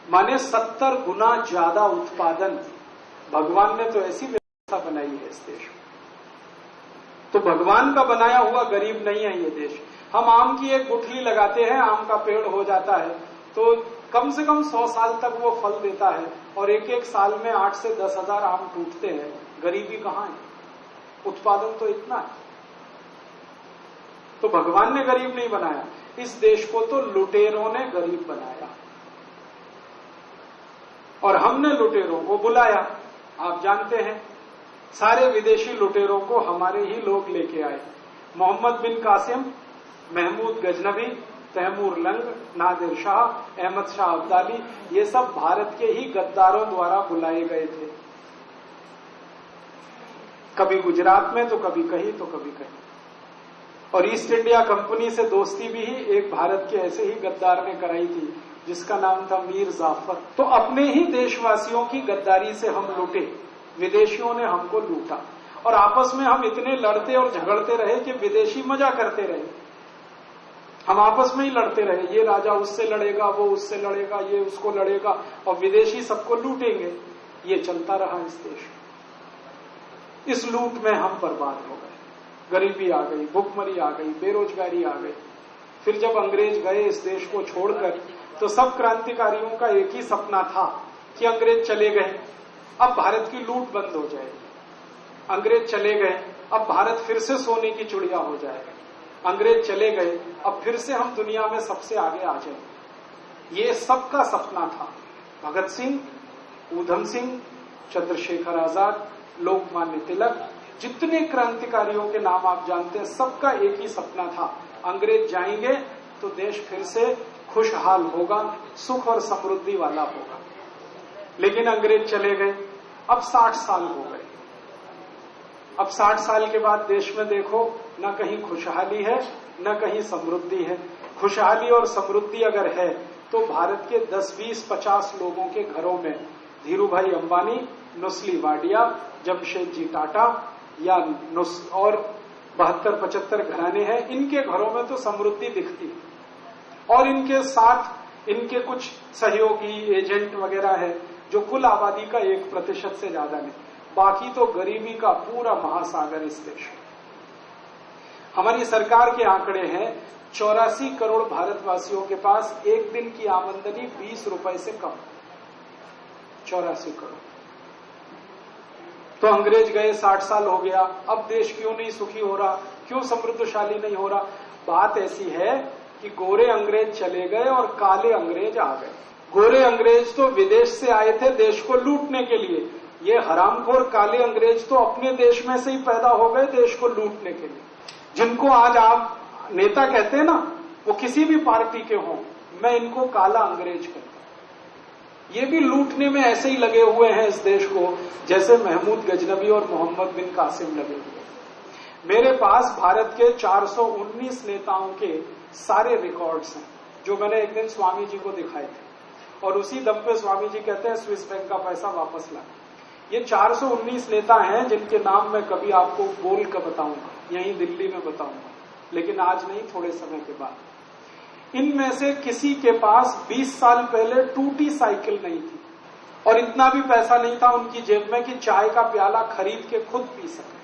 माने 70 गुना ज्यादा उत्पादन। भगवान ने तो ऐसी व्यवस्था बनाई है इस देश में। तो भगवान का बनाया हुआ गरीब नहीं है ये देश। हम आम की एक गुठली लगाते हैं, आम का पेड़ हो जाता है, तो कम से कम 100 साल तक वो फल देता है, और एक एक साल में 8 से 10 हजार आम टूटते हैं। गरीबी कहां है? उत्पादन तो इतना है। तो भगवान ने गरीब नहीं बनाया, इस देश को तो लुटेरों ने गरीब बनाया, और हमने लुटेरों को बुलाया। आप जानते हैं, सारे विदेशी लुटेरों को हमारे ही लोग लेके आए। मोहम्मद बिन कासिम, महमूद गजनबी, तैमूर लंग, नादिर शाह, अहमद शाह अब्दाली, ये सब भारत के ही गद्दारों द्वारा बुलाए गए थे। कभी गुजरात में तो कभी कहीं तो कभी कहीं। और ईस्ट इंडिया कंपनी से दोस्ती भी एक भारत के ऐसे ही गद्दार ने कराई थी, जिसका नाम था मीर जाफर। तो अपने ही देशवासियों की गद्दारी से हम लूटे, विदेशियों ने हमको लूटा। और आपस में हम इतने लड़ते और झगड़ते रहे कि विदेशी मजा करते रहे। हम आपस में ही लड़ते रहे, ये राजा उससे लड़ेगा, वो उससे लड़ेगा, ये उसको लड़ेगा, और विदेशी सबको लूटेंगे। ये चलता रहा इस देश में। इस लूट में हम बर्बाद हो गए। गरीबी आ गई, भुखमरी आ गई, बेरोजगारी आ गई। फिर जब अंग्रेज गए इस देश को छोड़कर, तो सब क्रांतिकारियों का एक ही सपना था कि अंग्रेज चले गए, अब भारत की लूट बंद हो जाएगी। अंग्रेज चले गए, अब भारत फिर से सोने की चिड़िया हो जाएगा। अंग्रेज चले गए, अब फिर से हम दुनिया में सबसे आगे आ जाएंगे। ये सबका सपना था। भगत सिंह, ऊधम सिंह, चंद्रशेखर आजाद, लोकमान्य तिलक, जितने क्रांतिकारियों के नाम आप जानते हैं, सबका एक ही सपना था, अंग्रेज जाएंगे तो देश फिर से खुशहाल होगा, सुख और समृद्धि वाला होगा। लेकिन अंग्रेज चले गए, अब 60 साल हो गए। अब 60 साल के बाद देश में देखो, न कहीं खुशहाली है, न कहीं समृद्धि है। खुशहाली और समृद्धि अगर है तो भारत के 10, 20, 50 लोगों के घरों में धीरू भाई अंबानी, नुस्ली वाडिया, जमशेदजी टाटा या और 72-75 घराने हैं, इनके घरों में तो समृद्धि दिखती है। और इनके साथ इनके कुछ सहयोगी एजेंट वगैरह है, जो कुल आबादी का 1% से ज्यादा नहीं। बाकी तो गरीबी का पूरा महासागर इस देश में। हमारी सरकार के आंकड़े हैं, 84 करोड़ भारतवासियों के पास एक दिन की आमदनी 20 रुपए से कम। 84 करोड़। तो अंग्रेज गए, 60 साल हो गया, अब देश क्यों नहीं सुखी हो रहा, क्यों समृद्धशाली नहीं हो रहा? बात ऐसी है कि गोरे अंग्रेज चले गए और काले अंग्रेज आ गए। गोरे अंग्रेज तो विदेश से आए थे देश को लूटने के लिए, ये हरामखोर काले अंग्रेज तो अपने देश में से ही पैदा हो गए देश को लूटने के लिए। जिनको आज आप नेता कहते हैं ना, वो किसी भी पार्टी के हों, मैं इनको काला अंग्रेज कहता हूं। ये भी लूटने में ऐसे ही लगे हुए हैं इस देश को जैसे महमूद गजनबी और मोहम्मद बिन कासिम लगे हुए। मेरे पास भारत के 419 नेताओं के सारे रिकॉर्ड्स हैं जो मैंने एक दिन स्वामी जी को दिखाए थे, और उसी दम पे स्वामी जी कहते हैं स्विस बैंक का पैसा वापस ला। ये 419 नेता हैं जिनके नाम मैं कभी आपको बोल कर बताऊंगा, यहीं दिल्ली में बताऊंगा, लेकिन आज नहीं, थोड़े समय के बाद। इनमें से किसी के पास 20 साल पहले टूटी साइकिल नहीं थी, और इतना भी पैसा नहीं था उनकी जेब में कि चाय का प्याला खरीद के खुद पी सके।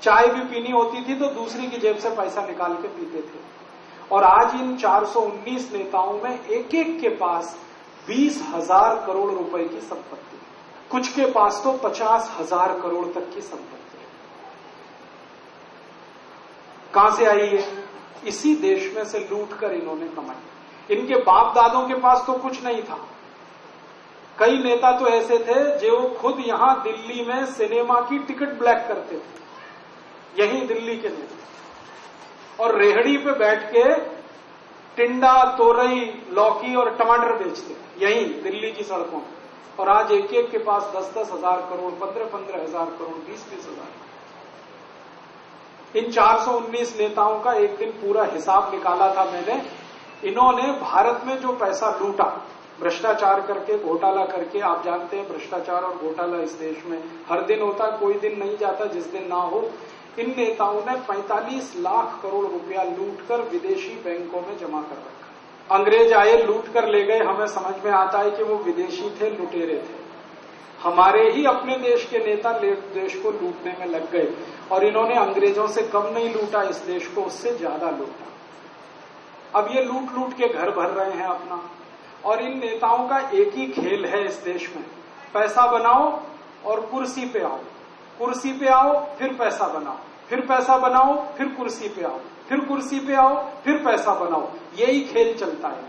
चाय भी पीनी होती थी तो दूसरी की जेब से पैसा निकाल के पीते थे। और आज इन 419 नेताओं में एक एक के पास 20,000 करोड़ रुपए की संपत्ति है, कुछ के पास तो 50,000 करोड़ तक की संपत्ति है। कहां से आई है? इसी देश में से लूट कर इन्होंने कमाई। इनके बाप दादों के पास तो कुछ नहीं था। कई नेता तो ऐसे थे जो खुद यहां दिल्ली में सिनेमा की टिकट ब्लैक करते थे, यही दिल्ली के नेता, और रेहड़ी पे बैठ के टिंडा, तोरई, लौकी और टमाटर बेचते थे यही दिल्ली की सड़कों में। और आज एक एक के पास 10-10 हजार करोड़, 15-15 हजार करोड़, 20-20 हजार। इन 419 नेताओं का एक दिन पूरा हिसाब निकाला था मैंने। इन्होंने भारत में जो पैसा लूटा भ्रष्टाचार करके, घोटाला करके, आप जानते हैं भ्रष्टाचार और घोटाला इस देश में हर दिन होता, कोई दिन नहीं जाता जिस दिन ना हो। इन नेताओं ने 45 लाख करोड़ रुपया लूटकर विदेशी बैंकों में जमा कर रखा। अंग्रेज आए, लूट कर ले गए, हमें समझ में आता है कि वो विदेशी थे, लुटेरे थे। हमारे ही अपने देश के नेता देश को लूटने में लग गए, और इन्होंने अंग्रेजों से कम नहीं लूटा इस देश को, उससे ज्यादा लूटा। अब ये लूट लूट के घर भर रहे हैं अपना। और इन नेताओं का एक ही खेल है इस देश में, पैसा बनाओ और कुर्सी पे आओ, कुर्सी पे आओ फिर पैसा बनाओ, फिर पैसा बनाओ फिर कुर्सी पे आओ, फिर कुर्सी पे आओ फिर पैसा बनाओ। यही खेल चलता है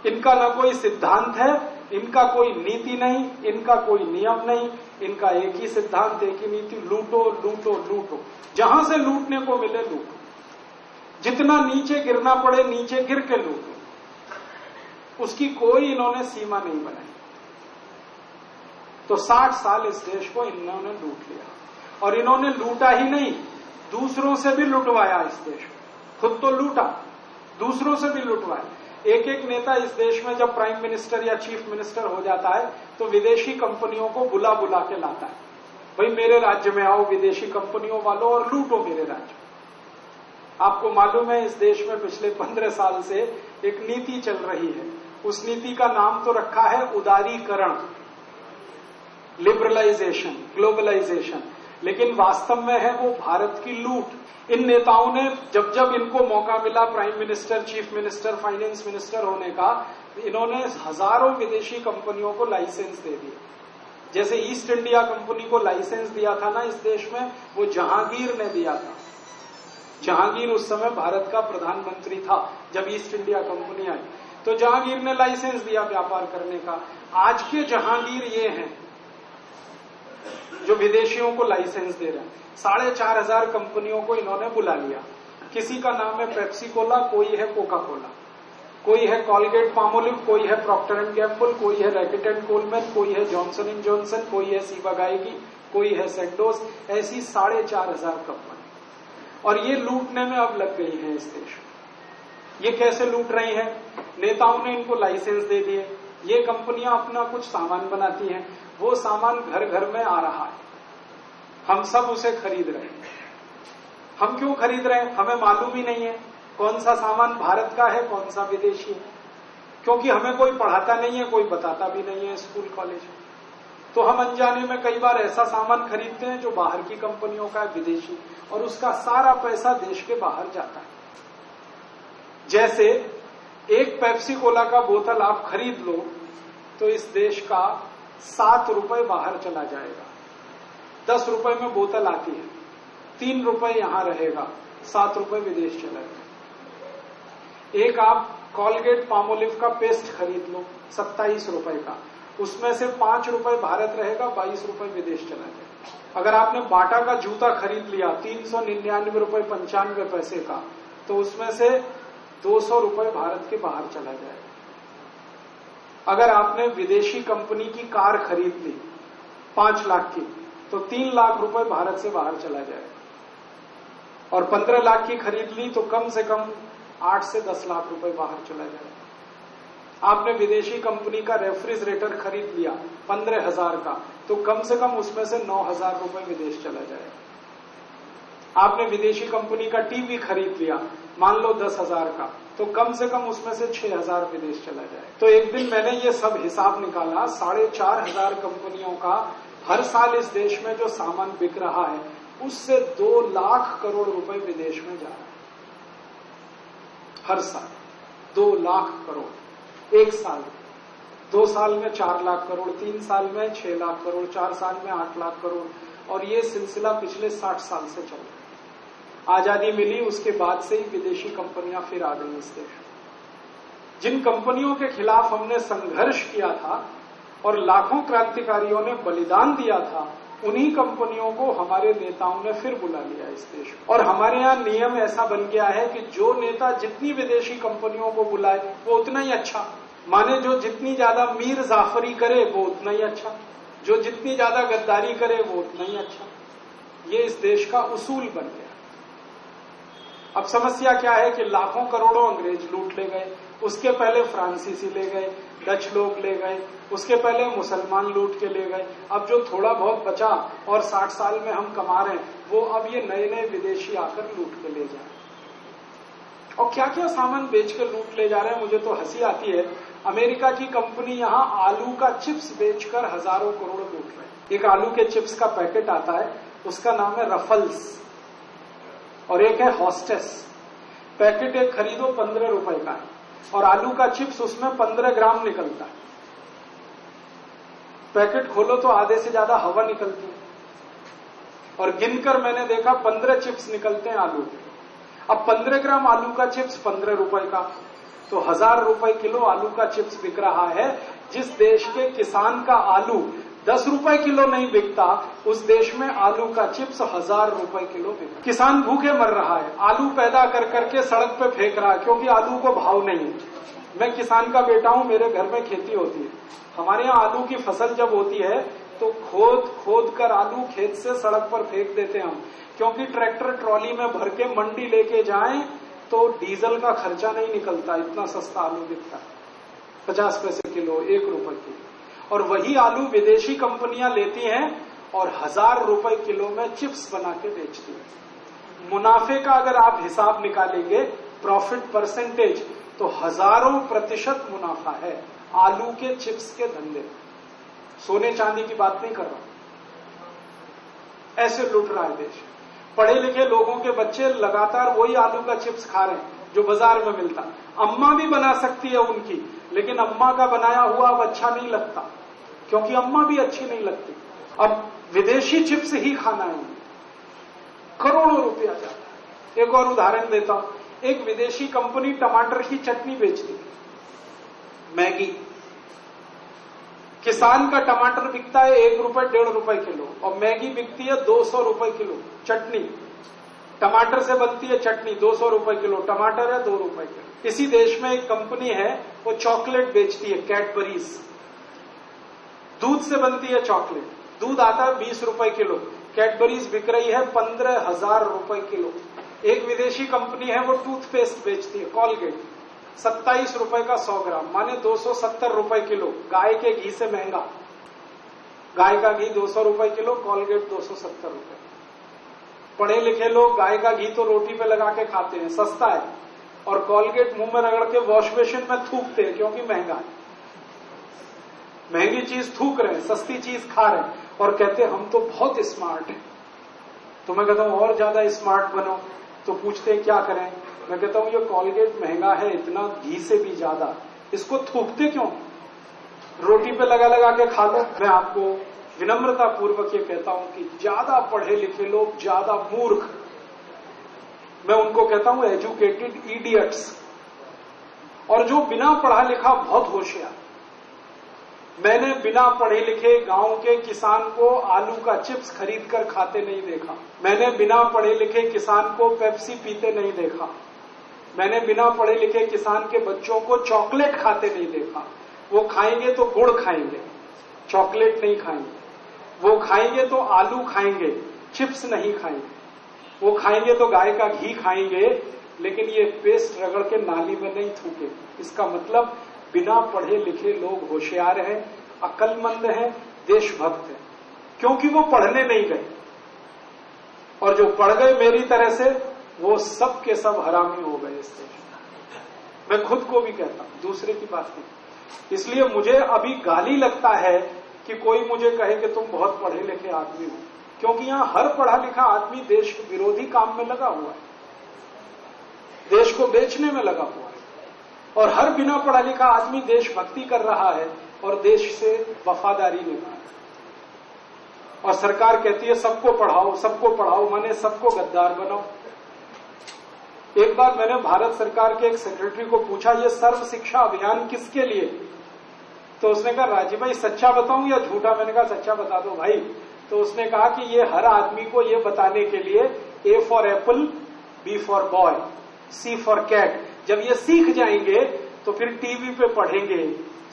इनका। ना कोई सिद्धांत है, इनका कोई नीति नहीं, इनका कोई नियम नहीं, इनका एक ही सिद्धांत, एक ही नीति, लूटो लूटो लूटो। जहां से लूटने को मिले लूटो, जितना नीचे गिरना पड़े नीचे गिर के लूटो, उसकी कोई इन्होंने सीमा नहीं बनाई। तो 60 साल इस देश को इन्होंने लूट लिया, और इन्होंने लूटा ही नहीं, दूसरों से भी लुटवाया इस देश को। खुद तो लूटा, दूसरों से भी लुटवाया। एक एक नेता इस देश में जब प्राइम मिनिस्टर या चीफ मिनिस्टर हो जाता है तो विदेशी कंपनियों को बुला बुला के लाता है, भाई मेरे राज्य में आओ विदेशी कंपनियों वालों और लूटो मेरे राज्य। आपको मालूम है इस देश में पिछले 15 साल से एक नीति चल रही है, उस नीति का नाम तो रखा है उदारीकरण, लिबरलाइजेशन, ग्लोबलाइजेशन, लेकिन वास्तव में है वो भारत की लूट। इन नेताओं ने जब जब इनको मौका मिला prime minister, chief minister, finance minister होने का, इन्होंने हजारों विदेशी कंपनियों को लाइसेंस दे दिए। जैसे ईस्ट इंडिया कंपनी को लाइसेंस दिया था ना इस देश में, वो जहांगीर ने दिया था। जहांगीर उस समय भारत का प्रधानमंत्री था जब ईस्ट इंडिया कंपनी आई, तो जहांगीर ने लाइसेंस दिया व्यापार करने का। आज के जहांगीर ये हैं जो विदेशियों को लाइसेंस दे रहे हैं। 4,500 कंपनियों को इन्होंने बुला लिया। किसी का नाम है पेप्सी कोला, कोई है कोका कोला, कोई है कॉलगेट पामोलिव, कोई है प्रॉक्टर एंड गैम्बल, कोई है रैकेट एंड कोलमैन, कोई है जॉनसन एंड जॉनसन, कोई है सीबागाई, कोई है सेंडोस। ऐसी 4,500 कंपनी, और ये लूटने में अब लग गई है इस देश में। ये कैसे लूट रही हैं? नेताओं ने इनको लाइसेंस दे दिए, ये कंपनियां अपना कुछ सामान बनाती हैं, वो सामान घर घर में आ रहा है, हम सब उसे खरीद रहे हैं। हम क्यों खरीद रहे हैं? हमें मालूम ही नहीं है कौन सा सामान भारत का है, कौन सा विदेशी है, क्योंकि हमें कोई पढ़ाता नहीं है, कोई बताता भी नहीं है स्कूल कॉलेज में। तो हम अनजाने में कई बार ऐसा सामान खरीदते हैं जो बाहर की कंपनियों का है, विदेशी, और उसका सारा पैसा देश के बाहर जाता है। जैसे एक पेप्सी कोला का बोतल आप खरीद लो तो इस देश का 7 रुपए बाहर चला जाएगा। 10 रुपए में बोतल आती है, 3 रुपए यहां रहेगा, 7 रुपए विदेश चला जाएगा। एक आप कॉलगेट पामोलिव का पेस्ट खरीद लो 27 रुपए का, उसमें से 5 रुपए भारत रहेगा, 22 रुपए विदेश चला जाएगा। अगर आपने बाटा का जूता खरीद लिया 399 रुपए 95 पैसे का, तो उसमें से 200 रुपए भारत के बाहर चला जाएगा। अगर आपने विदेशी कंपनी की कार खरीद ली 5 लाख की, तो 3 लाख रुपए भारत से बाहर चला जाएगा। और 15 लाख की खरीद ली तो कम से कम 8 से 10 लाख रुपए बाहर चला जाएगा। आपने विदेशी कंपनी का रेफ्रिजरेटर खरीद लिया 15,000 का, तो कम से कम उसमें से 9,000 रुपए विदेश चला जाएगा। आपने विदेशी कंपनी का टीवी खरीद लिया मान लो 10,000 का, तो कम से कम उसमें से 6,000 विदेश चला जाए। तो एक दिन मैंने ये सब हिसाब निकाला, 4,500 कंपनियों का हर साल इस देश में जो सामान बिक रहा है उससे 2 लाख करोड़ रुपए विदेश में जा रहा है। हर साल 2 लाख करोड़, एक साल, 2 साल में 4 लाख करोड़, 3 साल में 6 लाख करोड़, 4 साल में 8 लाख करोड़, और ये सिलसिला पिछले 60 साल से चल रहा है। आजादी मिली उसके बाद से ही विदेशी कंपनियां फिर आ गई इस देश में। जिन कंपनियों के खिलाफ हमने संघर्ष किया था और लाखों क्रांतिकारियों ने बलिदान दिया था, उन्हीं कंपनियों को हमारे नेताओं ने फिर बुला लिया इस देश में। और हमारे यहाँ नियम ऐसा बन गया है कि जो नेता जितनी विदेशी कंपनियों को बुलाए वो उतना ही अच्छा। माने जो जितनी ज्यादा मीर जाफरी करे वो उतना ही अच्छा, जो जितनी ज्यादा गद्दारी करे वो उतना ही अच्छा। ये इस देश का उसूल बन गया। अब समस्या क्या है कि लाखों करोड़ों अंग्रेज लूट ले गए, उसके पहले फ्रांसीसी ले गए, डच लोग ले गए, उसके पहले मुसलमान लूट के ले गए। अब जो थोड़ा बहुत बचा और 60 साल में हम कमा रहे हैं वो अब ये नए नए विदेशी आकर लूट के ले जाए। और क्या क्या सामान बेच के लूट ले जा रहे हैं, मुझे तो हंसी आती है। अमेरिका की कंपनी यहाँ आलू का चिप्स बेचकर हजारों करोड़ लूट रहे हैं। एक आलू के चिप्स का पैकेट आता है, उसका नाम है रफल्स, और एक है हॉस्टेस। पैकेट एक खरीदो 15 रुपए का है, और आलू का चिप्स उसमें 15 ग्राम निकलता है। पैकेट खोलो तो आधे से ज्यादा हवा निकलती है, और गिनकर मैंने देखा 15 चिप्स निकलते हैं आलू के। अब 15 ग्राम आलू का चिप्स 15 रुपए का, तो 1000 रुपए किलो आलू का चिप्स बिक रहा है। जिस देश के किसान का आलू 10 रुपए किलो नहीं बिकता, उस देश में आलू का चिप्स 1000 रुपए किलो बिकता। किसान भूखे मर रहा है, आलू पैदा कर करके सड़क पे फेंक रहा है क्योंकि आलू को भाव नहीं है। मैं किसान का बेटा हूं, मेरे घर में खेती होती है। हमारे यहाँ आलू की फसल जब होती है तो खोद खोद कर आलू खेत से सड़क पर फेंक देते हैं हम, क्योंकि ट्रैक्टर ट्रॉली में भर के मंडी लेके जाएं तो डीजल का खर्चा नहीं निकलता, इतना सस्ता आलू बिकता है, 50 पैसे किलो, 1 रुपए किलो। और वही आलू विदेशी कंपनियां लेती हैं और 1000 रुपए किलो में चिप्स बना के बेचती हैं। मुनाफे का अगर आप हिसाब निकालेंगे, प्रॉफिट परसेंटेज, तो हजारों प्रतिशत मुनाफा है आलू के चिप्स के धंधे। सोने चांदी की बात नहीं कर रहा, ऐसे लूट रहा है देश। पढ़े लिखे लोगों के बच्चे लगातार वही आलू का चिप्स खा रहे हैं जो बाजार में मिलता। अम्मा भी बना सकती है उनकी, लेकिन अम्मा का बनाया हुआ अब अच्छा नहीं लगता, क्योंकि अम्मा भी अच्छी नहीं लगती। अब विदेशी चिप्स ही खाना है, करोड़ों रुपया जाता है। एक और उदाहरण देता हूं, एक विदेशी कंपनी टमाटर की चटनी बेचती है, मैगी। किसान का टमाटर बिकता है 1 रुपए 1.5 रुपए किलो, और मैगी बिकती है 200 रुपए किलो। चटनी टमाटर से बनती है, चटनी 200 रुपए किलो, टमाटर है 2 रुपए किलो। इसी देश में एक कंपनी है, वो चॉकलेट बेचती है, कैडबरीज। दूध से बनती है चॉकलेट, दूध आता है 20 रुपए किलो, कैडबरीज बिक रही है 15,000 रुपए किलो। एक विदेशी कंपनी है, वो टूथपेस्ट बेचती है, कॉलगेट, 27 रुपए का 100 ग्राम, माने 270 रुपए किलो। गाय के घी से महंगा, गाय का घी 200 रुपए किलो, कॉलगेट 270 रुपए। पढ़े लिखे लोग गाय का घी तो रोटी पे लगा के खाते हैं, सस्ता है, और कॉलगेट मुंह में रगड़ के वॉश बेसिन में थूकते हैं क्योंकि महंगा है। महंगी चीज थूक रहे हैं, सस्ती चीज खा रहे हैं, और कहते हैं हम तो बहुत स्मार्ट हैं। तो मैं कहता हूं और ज्यादा स्मार्ट बनो, तो पूछते हैं क्या करें। मैं कहता हूं ये कॉलगेट महंगा है इतना, घी से भी ज्यादा, इसको थूकते क्यों, रोटी पे लगा लगा के खा लो। मैं आपको विनम्रता पूर्वक ये कहता हूं कि ज्यादा पढ़े लिखे लोग ज्यादा मूर्ख, मैं उनको कहता हूं एजुकेटेड इडियट्स, और जो बिना पढ़ा लिखा बहुत होशियार। मैंने बिना पढ़े लिखे गांव के किसान को आलू का चिप्स खरीद कर खाते नहीं देखा। मैंने बिना पढ़े लिखे किसान को पेप्सी पीते नहीं देखा। मैंने बिना पढ़े लिखे किसान के बच्चों को चॉकलेट खाते नहीं देखा। वो खाएंगे तो गुड़ खाएंगे, चॉकलेट नहीं खाएंगे। वो खाएंगे तो आलू खाएंगे, चिप्स नहीं खाएंगे। वो खाएंगे तो गाय का घी खाएंगे, लेकिन ये पेस्ट रगड़ के नाली में नहीं थूके। इसका मतलब बिना पढ़े लिखे लोग होशियार हैं, अक्लमंद हैं, देशभक्त हैं, क्योंकि वो पढ़ने नहीं गए। और जो पढ़ गए मेरी तरह से, वो सब के सब हरामी हो गए इस देश में। मैं खुद को भी कहता हूं, दूसरे की बात नहीं। इसलिए मुझे अभी गाली लगता है कि कोई मुझे कहे कि तुम बहुत पढ़े लिखे आदमी हो, क्योंकि यहां हर पढ़ा लिखा आदमी देश विरोधी काम में लगा हुआ है, देश को बेचने में लगा हुआ है। और हर बिना पढ़ा लिखा आदमी देशभक्ति कर रहा है और देश से वफादारी निभा रहा है। और सरकार कहती है सबको पढ़ाओ, सबको पढ़ाओ, माने सबको गद्दार बनाओ। एक बार मैंने भारत सरकार के एक सेक्रेटरी को पूछा, ये सर्व शिक्षा अभियान किसके लिए? तो उसने कहा, राजीव भाई सच्चा बताऊं या झूठा? मैंने कहा सच्चा बता दो भाई। तो उसने कहा कि ये हर आदमी को ये बताने के लिए A for apple, B for boy, C for cat, जब ये सीख जाएंगे तो फिर टीवी पे पढ़ेंगे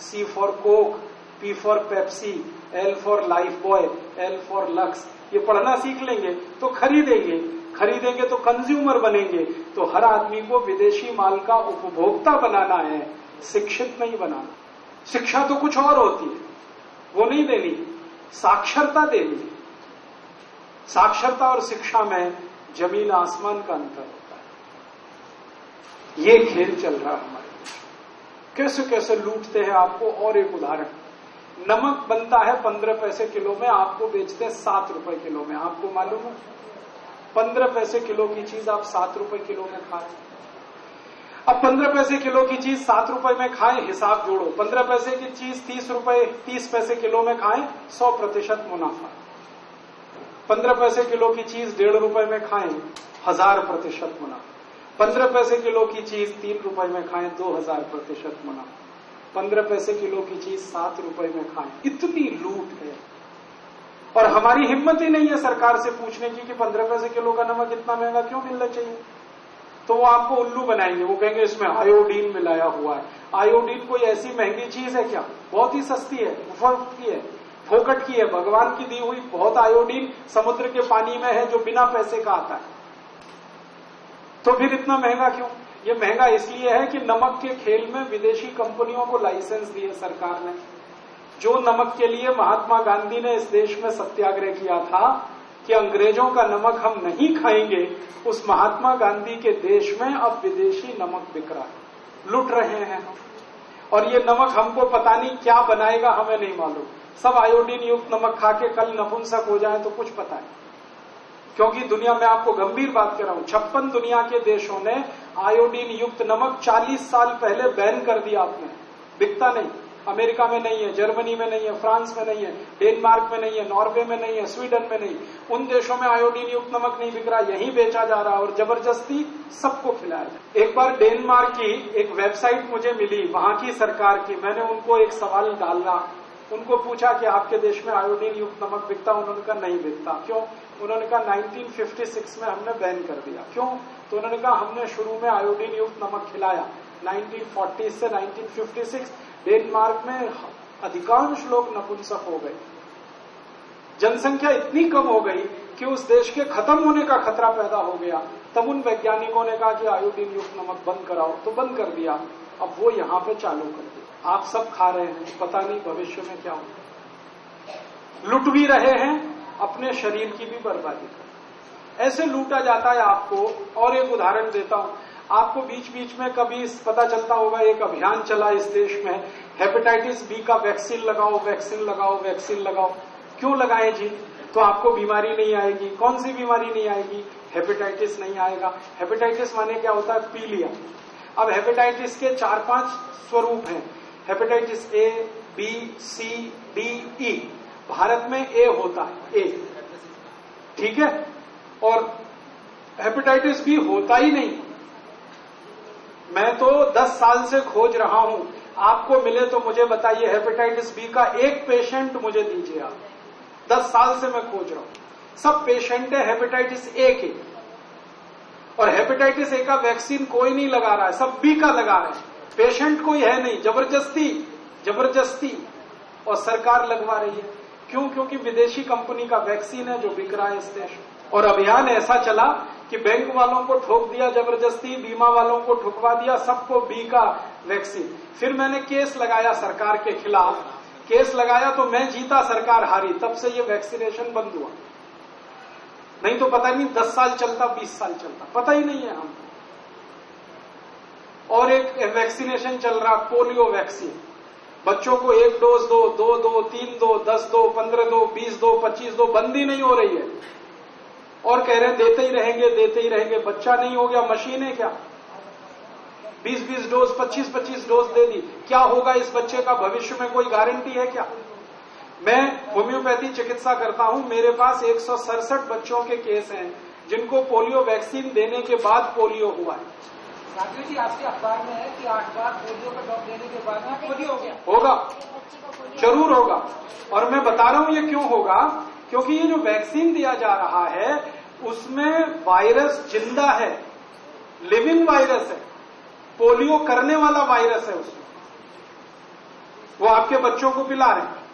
C for Coke, P for Pepsi, L for life boy, L for lux. ये पढ़ना सीख लेंगे तो खरीदेंगे, खरीदेंगे तो कंज्यूमर बनेंगे। तो हर आदमी को विदेशी माल का उपभोक्ता बनाना है, शिक्षित नहीं बनाना। शिक्षा तो कुछ और होती है, वो नहीं देनी, साक्षरता देनी है। साक्षरता और शिक्षा में जमीन आसमान का अंतर होता है। ये खेल चल रहा है हमारे देश। कैसे कैसे लूटते हैं आपको। और एक उदाहरण, नमक बनता है 15 पैसे किलो में, आपको बेचते हैं 7 रुपए किलो में। आपको मालूम है 15 पैसे किलो की चीज आप 7 रुपए किलो में खा रहे हैं। अब 15 पैसे किलो की चीज 7 रुपए में खाएं, हिसाब जोड़ो। 15 पैसे की चीज 30 पैसे किलो में खाएं, 100% मुनाफा। 15 पैसे किलो की चीज 1.5 रुपए में खाएं, 1000% मुनाफा। 15 पैसे किलो की चीज 3 रुपए में खाएं, 2000% मुनाफा। 15 पैसे किलो की चीज 7 रुपए में खाएं। इतनी लूट है। और हमारी हिम्मत ही नहीं है सरकार से पूछने की कि 15 पैसे किलो का नमक इतना महंगा क्यों मिलना चाहिए। तो वो आपको उल्लू बनाएंगे, वो कहेंगे इसमें आयोडीन मिलाया हुआ है। आयोडीन कोई ऐसी महंगी चीज है क्या? बहुत ही सस्ती है, मुफ्त की है, फोकट की है, भगवान की दी हुई बहुत आयोडीन समुद्र के पानी में है जो बिना पैसे का आता है। तो फिर इतना महंगा क्यों? ये महंगा इसलिए है कि नमक के खेल में विदेशी कंपनियों को लाइसेंस दिए सरकार ने। जो नमक के लिए महात्मा गांधी ने इस देश में सत्याग्रह किया था कि अंग्रेजों का नमक हम नहीं खाएंगे, उस महात्मा गांधी के देश में अब विदेशी नमक बिक रहा है। लुट रहे हैं हम। और ये नमक हमको पता नहीं क्या बनाएगा, हमें नहीं मालूम। सब आयोडीन युक्त नमक खा के कल नपुंसक हो जाए तो कुछ पता है। क्योंकि दुनिया में आपको गंभीर बात कर रहा हूं, 56 दुनिया के देशों ने आयोडीन युक्त नमक 40 साल पहले बैन कर दिया। आपने बिकता नहीं। अमेरिका में नहीं है, जर्मनी में नहीं है, फ्रांस में नहीं है, डेनमार्क में नहीं है, नॉर्वे में नहीं है, स्वीडन में नहीं। उन देशों में आयोडीन युक्त नमक नहीं बिक रहा, यहीं बेचा जा रहा और जबरदस्ती सबको खिलाया जाए। एक बार डेनमार्क की एक वेबसाइट मुझे मिली, वहां की सरकार की। मैंने उनको एक सवाल डाला, उनको पूछा कि आपके देश में आयोडीन युक्त नमक बिकता? उन्होंने कहा नहीं बिकता। क्यों? उन्होंने कहा 1956 में हमने बैन कर दिया। क्यों? तो उन्होंने कहा हमने शुरू में आयोडीन युक्त नमक खिलाया। 1940 से 1956 डेनमार्क में अधिकांश लोग नपुंसक हो गए। जनसंख्या इतनी कम हो गई कि उस देश के खत्म होने का खतरा पैदा हो गया। तब उन वैज्ञानिकों ने कहा कि आयोडीन युक्त नमक बंद कराओ, तो बंद कर दिया। अब वो यहां पे चालू कर दिया। आप सब खा रहे हैं, पता नहीं भविष्य में क्या होगा। लुट भी रहे हैं, अपने शरीर की भी बर्बादी कर। ऐसे लूटा जाता है आपको। और एक उदाहरण देता हूं आपको, बीच बीच में कभी पता चलता होगा, एक अभियान चला इस देश में, हेपेटाइटिस बी का वैक्सीन लगाओ, वैक्सीन लगाओ, वैक्सीन लगाओ। क्यों लगाएं जी? तो आपको बीमारी नहीं आएगी। कौन सी बीमारी नहीं आएगी? हेपेटाइटिस नहीं आएगा। हेपेटाइटिस माने क्या होता है? पी लिया। अब हेपेटाइटिस के 4-5 स्वरूप हैं। Hepatitis A, B, C, D, E. Bharat में ए होता है, ए, ठीक है। और हेपेटाइटिस बी होता ही नहीं। मैं तो 10 साल से खोज रहा हूं, आपको मिले तो मुझे बताइए हेपेटाइटिस बी का एक पेशेंट मुझे दीजिए आप। 10 साल से मैं खोज रहा हूं। सब पेशेंट है हेपेटाइटिस ए के। और हेपेटाइटिस ए का वैक्सीन कोई नहीं लगा रहा है, सब बी का लगा रहे हैं। पेशेंट कोई है नहीं, जबरदस्ती, और सरकार लगवा रही है। क्यों? क्योंकि विदेशी कंपनी का वैक्सीन है जो बिक रहा है इस देश में। और अभियान ऐसा चला कि बैंक वालों को ठोक दिया जबरदस्ती, बीमा वालों को ठुकवा दिया, सबको बी का वैक्सीन। फिर मैंने केस लगाया सरकार के खिलाफ, केस लगाया तो मैं जीता, सरकार हारी, तब से ये वैक्सीनेशन बंद हुआ। नहीं तो पता नहीं 10 साल चलता, 20 साल चलता, पता ही नहीं है हम। और एक वैक्सीनेशन चल रहा, पोलियो वैक्सीन। बच्चों को 1 डोज दो, 2 दो, 3 दो, 10 दो, 15 दो, 20 दो, 25 दो, बंदी नहीं हो रही है। और कह रहे हैं देते ही रहेंगे, देते ही रहेंगे। बच्चा नहीं हो गया, मशीन है क्या? 20-20 डोज, 25-25 डोज दे दी, क्या होगा इस बच्चे का भविष्य में? कोई गारंटी है क्या? मैं होम्योपैथी चिकित्सा करता हूं, मेरे पास 167 बच्चों के केस हैं जिनको पोलियो वैक्सीन देने के बाद पोलियो हुआ है। राजीव जी, आपके अखबार में है कि 8 बार पोलियो का ड्रॉप देने के बाद में पोलियो हो गया। होगा, जरूर होगा। और मैं बता रहा हूं ये क्यों होगा, क्योंकि ये जो वैक्सीन दिया जा रहा है उसमें वायरस जिंदा है, लिविंग वायरस है, पोलियो करने वाला वायरस है उसमें। वो आपके बच्चों को पिला रहे हैं।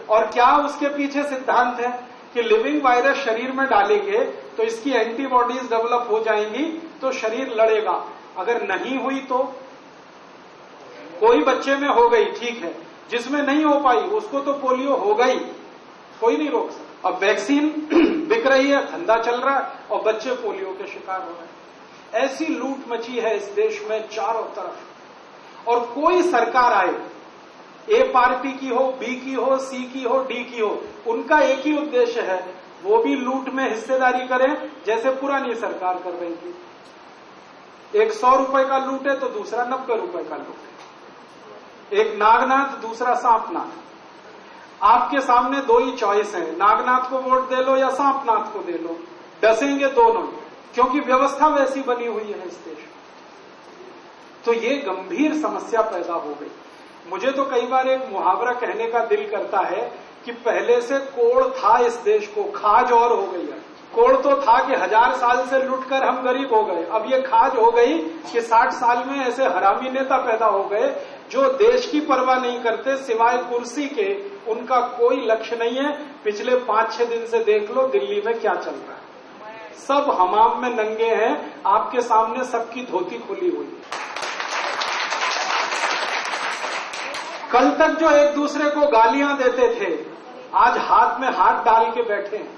और क्या उसके पीछे सिद्धांत है कि लिविंग वायरस शरीर में डालेंगे तो इसकी एंटीबॉडीज डेवलप हो जाएंगी तो शरीर लड़ेगा। अगर नहीं हुई तो कोई बच्चे में हो गई, ठीक है, जिसमें नहीं हो पाई उसको तो पोलियो हो गई, कोई नहीं रोक सकता। अब वैक्सीन बिक रही है, धंधा चल रहा है और बच्चे पोलियो के शिकार हो रहे हैं। ऐसी लूट मची है इस देश में चारों तरफ। और कोई सरकार आए, ए पार्टी की हो, बी की हो, सी की हो, डी की हो, उनका एक ही उद्देश्य है, वो भी लूट में हिस्सेदारी करें जैसे पुरानी सरकार कर रही थी। एक 100 रुपए का लूट है तो दूसरा 90 रुपए का लूट है। एक नागनाथ, दूसरा सांपनाथ। आपके सामने 2 ही चॉइस है, नागनाथ को वोट दे लो या सांपनाथ को दे लो, डसेंगे दोनों, क्योंकि व्यवस्था वैसी बनी हुई है इस देश में। तो ये गंभीर समस्या पैदा हो गई। मुझे तो कई बार एक मुहावरा कहने का दिल करता है कि पहले से कोड़ था इस देश को, खाज और हो गई है। कोड़ तो था कि 1000 साल से लुटकर हम गरीब हो गए, अब ये खाज हो गई कि 60 साल में ऐसे हरामी नेता पैदा हो गए जो देश की परवाह नहीं करते, सिवाय कुर्सी के उनका कोई लक्ष्य नहीं है। पिछले 5-6 दिन से देख लो दिल्ली में क्या चल रहा है, सब हमाम में नंगे हैं, आपके सामने सबकी धोती खुली हुई है। कल तक जो एक दूसरे को गालियां देते थे आज हाथ में हाथ डाल के बैठे हैं,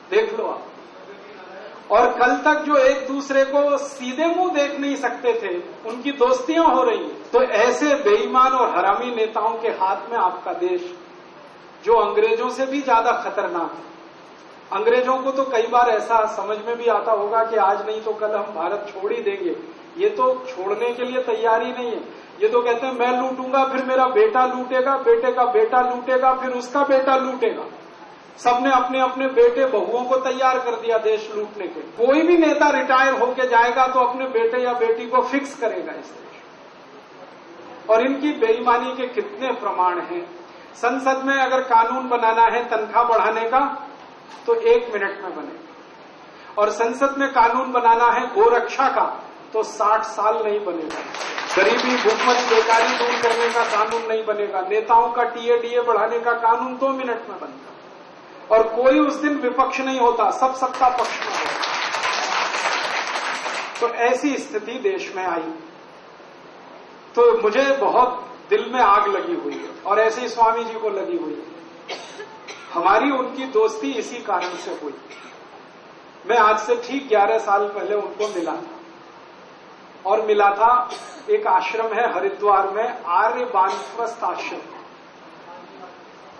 देख लो आप। और कल तक जो एक दूसरे को सीधे मुंह देख नहीं सकते थे उनकी दोस्तियां हो रही हैं। तो ऐसे बेईमान और हरामी नेताओं के हाथ में आपका देश, जो अंग्रेजों से भी ज्यादा खतरनाक है। अंग्रेजों को तो कई बार ऐसा समझ में भी आता होगा कि आज नहीं तो कल हम भारत छोड़ ही देंगे। ये तो छोड़ने के लिए तैयारी नहीं है, ये तो कहते हैं मैं लूटूंगा, फिर मेरा बेटा लूटेगा, बेटे का बेटा लूटेगा, फिर उसका बेटा लूटेगा। सबने अपने अपने बेटे बहुओं को तैयार कर दिया देश लूटने के। कोई भी नेता रिटायर होके जाएगा तो अपने बेटे या बेटी को फिक्स करेगा इस देश। और इनकी बेईमानी के कितने प्रमाण हैं। संसद में अगर कानून बनाना है तनख्वाह बढ़ाने का तो 1 मिनट में बनेगा, और संसद में कानून बनाना है गोरक्षा का तो 60 साल नहीं बनेगा। गरीबी, भूखमरी, बेकारी दूर करने का कानून नहीं बनेगा। नेताओं का टीए बढ़ाने का कानून 2 मिनट में बनता, और कोई उस दिन विपक्ष नहीं होता, सब सत्ता पक्ष में होता। तो ऐसी स्थिति देश में आई तो मुझे बहुत दिल में आग लगी हुई है, और ऐसे ही स्वामी जी को लगी हुई है। हमारी उनकी दोस्ती इसी कारण से हुई। मैं आज से ठीक 11 साल पहले उनको मिला था, और मिला था एक आश्रम है हरिद्वार में, आर्य वानप्रस्थ आश्रम।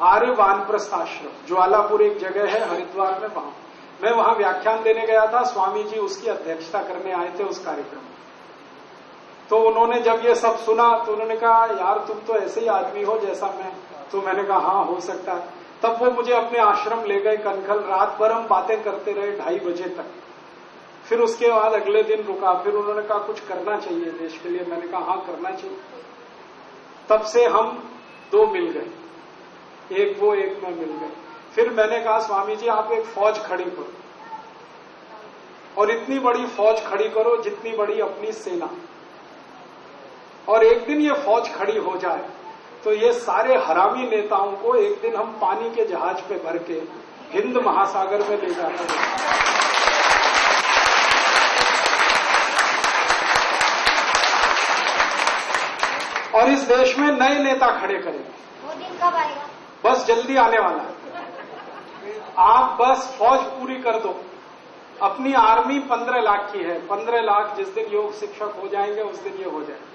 आर्य वानप्रस्थ आश्रम ज्वालापुर एक जगह है हरिद्वार में, वहां मैं वहां व्याख्यान देने गया था। स्वामी जी उसकी अध्यक्षता करने आए थे उस कार्यक्रम में। तो उन्होंने जब ये सब सुना तो उन्होंने कहा यार तुम तो ऐसे ही आदमी हो जैसा मैं। तो मैंने कहा हाँ हो सकता है। तब वो मुझे अपने आश्रम ले गए कनखल, रात भर हम बातें करते रहे 2:30 बजे तक। फिर उसके बाद अगले दिन रुका, फिर उन्होंने कहा कुछ करना चाहिए देश के लिए। मैंने कहा हाँ करना चाहिए। तब से हम 2 मिल गए, एक वो एक मैं मिल गए। फिर मैंने कहा स्वामी जी आप एक फौज खड़ी करो, और इतनी बड़ी फौज खड़ी करो जितनी बड़ी अपनी सेना। और एक दिन ये फौज खड़ी हो जाए तो ये सारे हरामी नेताओं को एक दिन हम पानी के जहाज पे भर के हिंद महासागर में ले जाते हैं। और इस देश में नए नेता खड़े करेंगे। वो दिन कब आएगा? बस जल्दी आने वाला है। आप बस फौज पूरी कर दो। अपनी आर्मी 15 लाख की है। 15 लाख जिस दिन योग शिक्षक हो जाएंगे उस दिन ये हो जाएगा।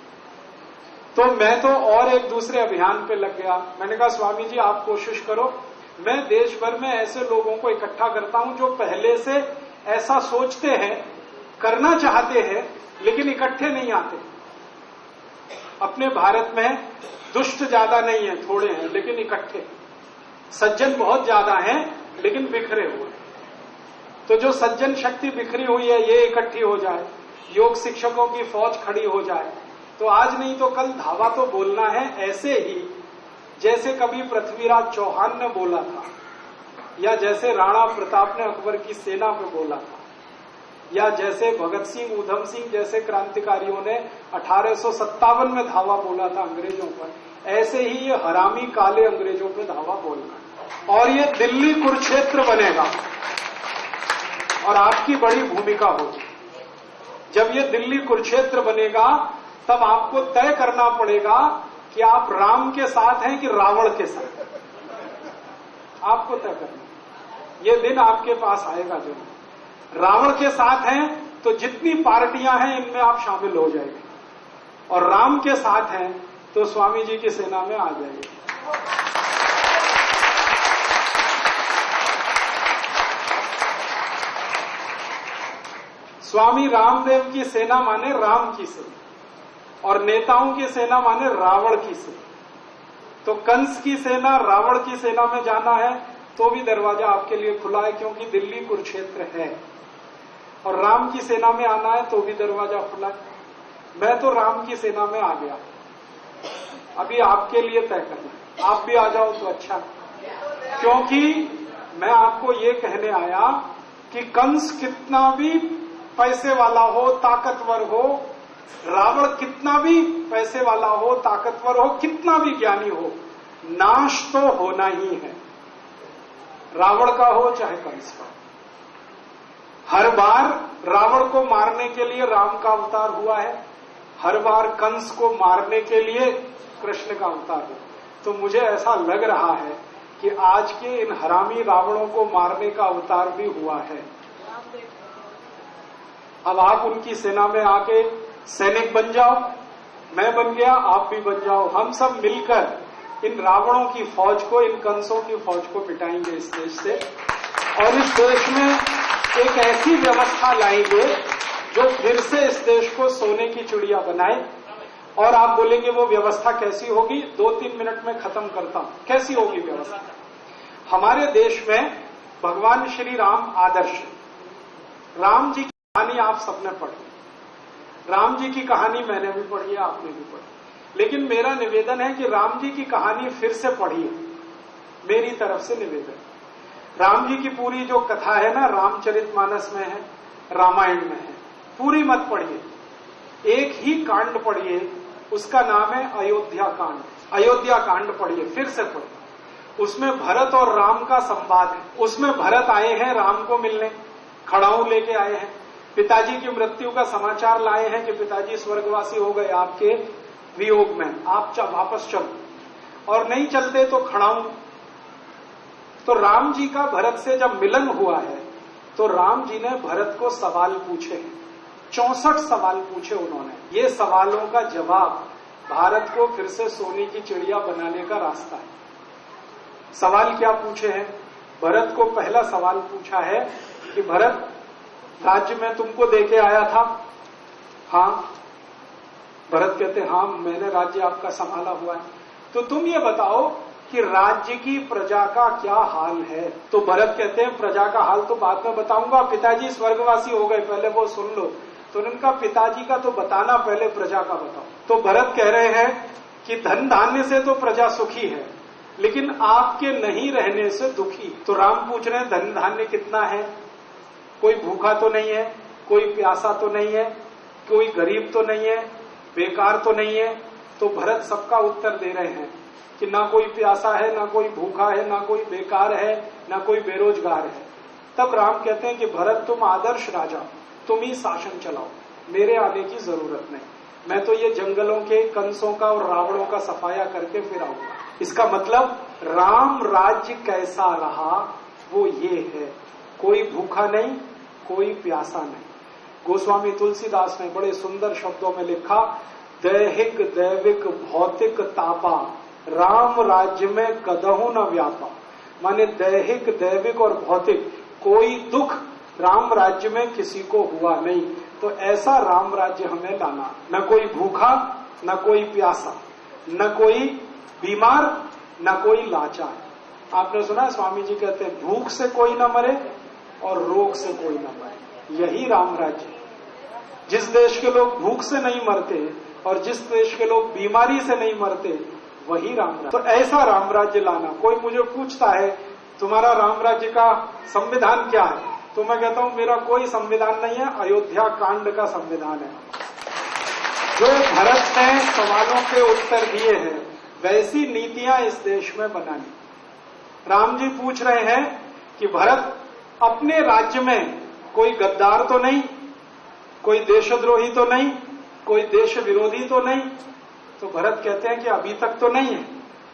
तो मैं तो और एक दूसरे अभियान पे लग गया। मैंने कहा स्वामी जी आप कोशिश करो, मैं देश भर में ऐसे लोगों को इकट्ठा करता हूं जो पहले से ऐसा सोचते हैं, करना चाहते हैं, लेकिन इकट्ठे नहीं आते। अपने भारत में दुष्ट ज्यादा नहीं है, थोड़े हैं लेकिन इकट्ठे। सज्जन बहुत ज्यादा हैं लेकिन बिखरे हुए। तो जो सज्जन शक्ति बिखरी हुई है ये इकट्ठी हो जाए, योग शिक्षकों की फौज खड़ी हो जाए, तो आज नहीं तो कल धावा तो बोलना है। ऐसे ही जैसे कभी पृथ्वीराज चौहान ने बोला था, या जैसे राणा प्रताप ने अकबर की सेना पे बोला था, या जैसे भगत सिंह ऊधम सिंह जैसे क्रांतिकारियों ने 1857 में धावा बोला था अंग्रेजों पर, ऐसे ही ये हरामी काले अंग्रेजों पे धावा बोलना। और ये दिल्ली कुरुक्षेत्र बनेगा और आपकी बड़ी भूमिका होगी। जब ये दिल्ली कुरुक्षेत्र बनेगा तब आपको तय करना पड़ेगा कि आप राम के साथ हैं कि रावण के साथ। आपको तय करना, ये दिन आपके पास आएगा जरूर। रावण के साथ हैं तो जितनी पार्टियां हैं इनमें आप शामिल हो जाएंगे, और राम के साथ हैं तो स्वामी जी की सेना में आ जाएंगे। स्वामी रामदेव की सेना माने राम की सेना, और नेताओं की सेना माने रावण की सेना। तो कंस की सेना रावण की सेना में जाना है तो भी दरवाजा आपके लिए खुला है, क्योंकि दिल्ली कुरुक्षेत्र है। और राम की सेना में आना है तो भी दरवाजा खुला है। मैं तो राम की सेना में आ गया, अभी आपके लिए तय करना है। आप भी आ जाओ तो अच्छा, क्योंकि मैं आपको ये कहने आया कि कंस कितना भी पैसे वाला हो, ताकतवर हो, रावण कितना भी पैसे वाला हो, ताकतवर हो, कितना भी ज्ञानी हो, नाश तो होना ही है। रावण का हो चाहे कंस का। हर बार रावण को मारने के लिए राम का अवतार हुआ है, हर बार कंस को मारने के लिए कृष्ण का अवतार हुआ। तो मुझे ऐसा लग रहा है कि आज के इन हरामी रावणों को मारने का अवतार भी हुआ है। अब आप उनकी सेना में आके सैनिक बन जाओ, मैं बन गया, आप भी बन जाओ। हम सब मिलकर इन रावणों की फौज को, इन कंसों की फौज को पिटाएंगे इस देश से, और इस देश में एक ऐसी व्यवस्था लाएंगे जो फिर से इस देश को सोने की चिड़िया बनाए। और आप बोलेंगे वो व्यवस्था कैसी होगी? 2-3 मिनट में खत्म करता हूं। कैसी होगी व्यवस्था? हमारे देश में भगवान श्री राम आदर्श। राम जी की कहानी आप सबने पढ़ी, राम जी की कहानी मैंने भी पढ़ी है, आपने भी पढ़ी। लेकिन मेरा निवेदन है कि राम जी की कहानी फिर से पढ़िए, मेरी तरफ से निवेदन। राम जी की पूरी जो कथा है ना, रामचरितमानस में है, रामायण में है, पूरी मत पढ़िए, एक ही कांड पढ़िए, उसका नाम है अयोध्या कांड। अयोध्या कांड पढ़िए, फिर से पढ़िए। उसमें भरत और राम का संवाद है। उसमें भरत आए हैं राम को मिलने, खड़ाऊ लेके आए हैं, पिताजी की मृत्यु का समाचार लाए हैं कि पिताजी स्वर्गवासी हो गए आपके वियोग में, आप वापस चलो, और नहीं चलते तो खड़ाऊ। तो राम जी का भरत से जब मिलन हुआ है तो राम जी ने भरत को सवाल पूछे, 64 सवाल पूछे उन्होंने। ये सवालों का जवाब भारत को फिर से सोने की चिड़िया बनाने का रास्ता है। सवाल क्या पूछे हैं? भरत को पहला सवाल पूछा है कि भरत, राज्य में तुमको देके आया था? हाँ। भरत कहते हाँ, मैंने राज्य आपका संभाला हुआ है। तो तुम ये बताओ कि राज्य की प्रजा का क्या हाल है? तो भरत कहते हैं प्रजा का हाल तो बाद में बताऊंगा, पिताजी स्वर्गवासी हो गए, पहले वो सुन लो। तो उनका पिताजी का तो बताना, पहले प्रजा का बताओ। तो भरत कह रहे हैं कि धन धान्य से तो प्रजा सुखी है, लेकिन आपके नहीं रहने से दुखी। तो राम पूछ रहे हैं धन धान्य कितना है? कोई भूखा तो नहीं है, कोई प्यासा तो नहीं है, कोई गरीब तो नहीं है, बेकार तो नहीं है? तो भरत सबका उत्तर दे रहे हैं कि ना कोई प्यासा है, ना कोई भूखा है, ना कोई बेकार है, ना कोई बेरोजगार है। तब राम कहते हैं कि भरत तुम आदर्श राजा, तुम ही शासन चलाओ, मेरे आने की जरूरत नहीं, मैं तो ये जंगलों के कंसों का और रावणों का सफाया करके फिर आऊंगा। इसका मतलब राम राज्य कैसा रहा वो ये है, कोई भूखा नहीं, कोई प्यासा नहीं। गोस्वामी तुलसीदास ने बड़े सुंदर शब्दों में लिखा, दैहिक दैविक भौतिक तापा राम राज्य में कदहु न व्यापा। माने दैहिक दैविक और भौतिक कोई दुख राम राज्य में किसी को हुआ नहीं। तो ऐसा राम राज्य हमें लाना, न कोई भूखा, न कोई प्यासा, न कोई बीमार, न कोई लाचार। आपने सुना स्वामी जी कहते हैं भूख से कोई न मरे और रोग से कोई न मरे, यही राम राज्य। जिस देश के लोग भूख से नहीं मरते और जिस देश के लोग बीमारी से नहीं मरते, वही राम राज्य। तो ऐसा राम राज्य लाना। कोई मुझे पूछता है तुम्हारा राम राज्य का संविधान क्या है, तो मैं कहता हूं मेरा कोई संविधान नहीं है, अयोध्या कांड का संविधान है। जो भरत ने सवालों के उत्तर दिए हैं वैसी नीतियां इस देश में बनानी। राम जी पूछ रहे हैं कि भरत अपने राज्य में कोई गद्दार तो नहीं, कोई देशद्रोही तो नहीं, कोई देश विरोधी तो नहीं। तो भरत कहते हैं कि अभी तक तो नहीं है।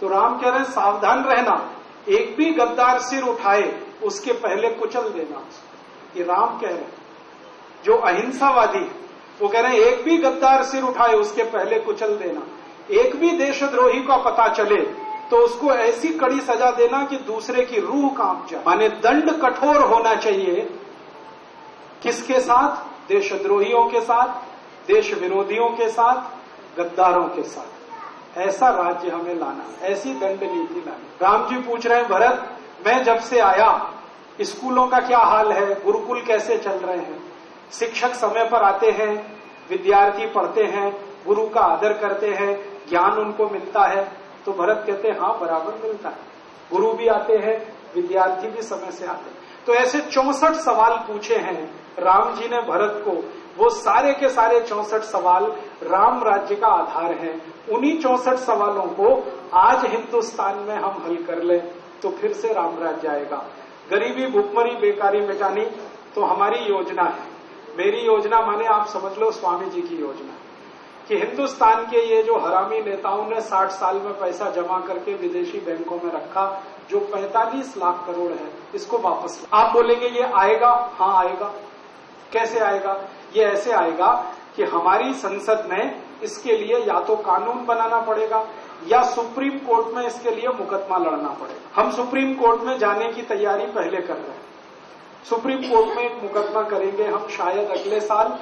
तो राम कह रहे हैं सावधान रहना, एक भी गद्दार सिर उठाए उसके पहले कुचल देना। ये राम कह रहे हैं। जो अहिंसावादी है वो कह रहे हैं एक भी गद्दार सिर उठाए उसके पहले कुचल देना। एक भी देशद्रोही का पता चले तो उसको ऐसी कड़ी सजा देना कि दूसरे की रूह कांप जाए। माने दंड कठोर होना चाहिए। किसके साथ? देशद्रोहियों के साथ, देश विरोधियों के साथ, गद्दारों के साथ। ऐसा राज्य हमें लाना, ऐसी दंड नीति लानी। राम जी पूछ रहे हैं भरत, मैं जब से आया स्कूलों का क्या हाल है, गुरुकुल कैसे चल रहे हैं, शिक्षक समय पर आते हैं, विद्यार्थी पढ़ते हैं, गुरु का आदर करते हैं, ज्ञान उनको मिलता है? तो भरत कहते हैं हाँ बराबर मिलता है, गुरु भी आते हैं, विद्यार्थी भी समय से आते हैं। तो ऐसे 64 सवाल पूछे हैं राम जी ने भरत को। वो सारे के सारे 64 सवाल राम राज्य का आधार हैं। उन्हीं 64 सवालों को आज हिंदुस्तान में हम हल कर लें तो फिर से राम राज्य आएगा। गरीबी, भूखमरी, बेकारी मिटानी तो हमारी योजना है। मेरी योजना माने आप समझ लो स्वामी जी की योजना, कि हिंदुस्तान के ये जो हरामी नेताओं ने 60 साल में पैसा जमा करके विदेशी बैंकों में रखा, जो 45 लाख करोड़ है, इसको वापस। आप बोलेंगे ये आएगा? हाँ आएगा। कैसे आएगा? ये ऐसे आएगा कि हमारी संसद में इसके लिए या तो कानून बनाना पड़ेगा या सुप्रीम कोर्ट में इसके लिए मुकदमा लड़ना पड़ेगा। हम सुप्रीम कोर्ट में जाने की तैयारी पहले कर रहे हैं। सुप्रीम कोर्ट में एक मुकदमा करेंगे हम शायद अगले साल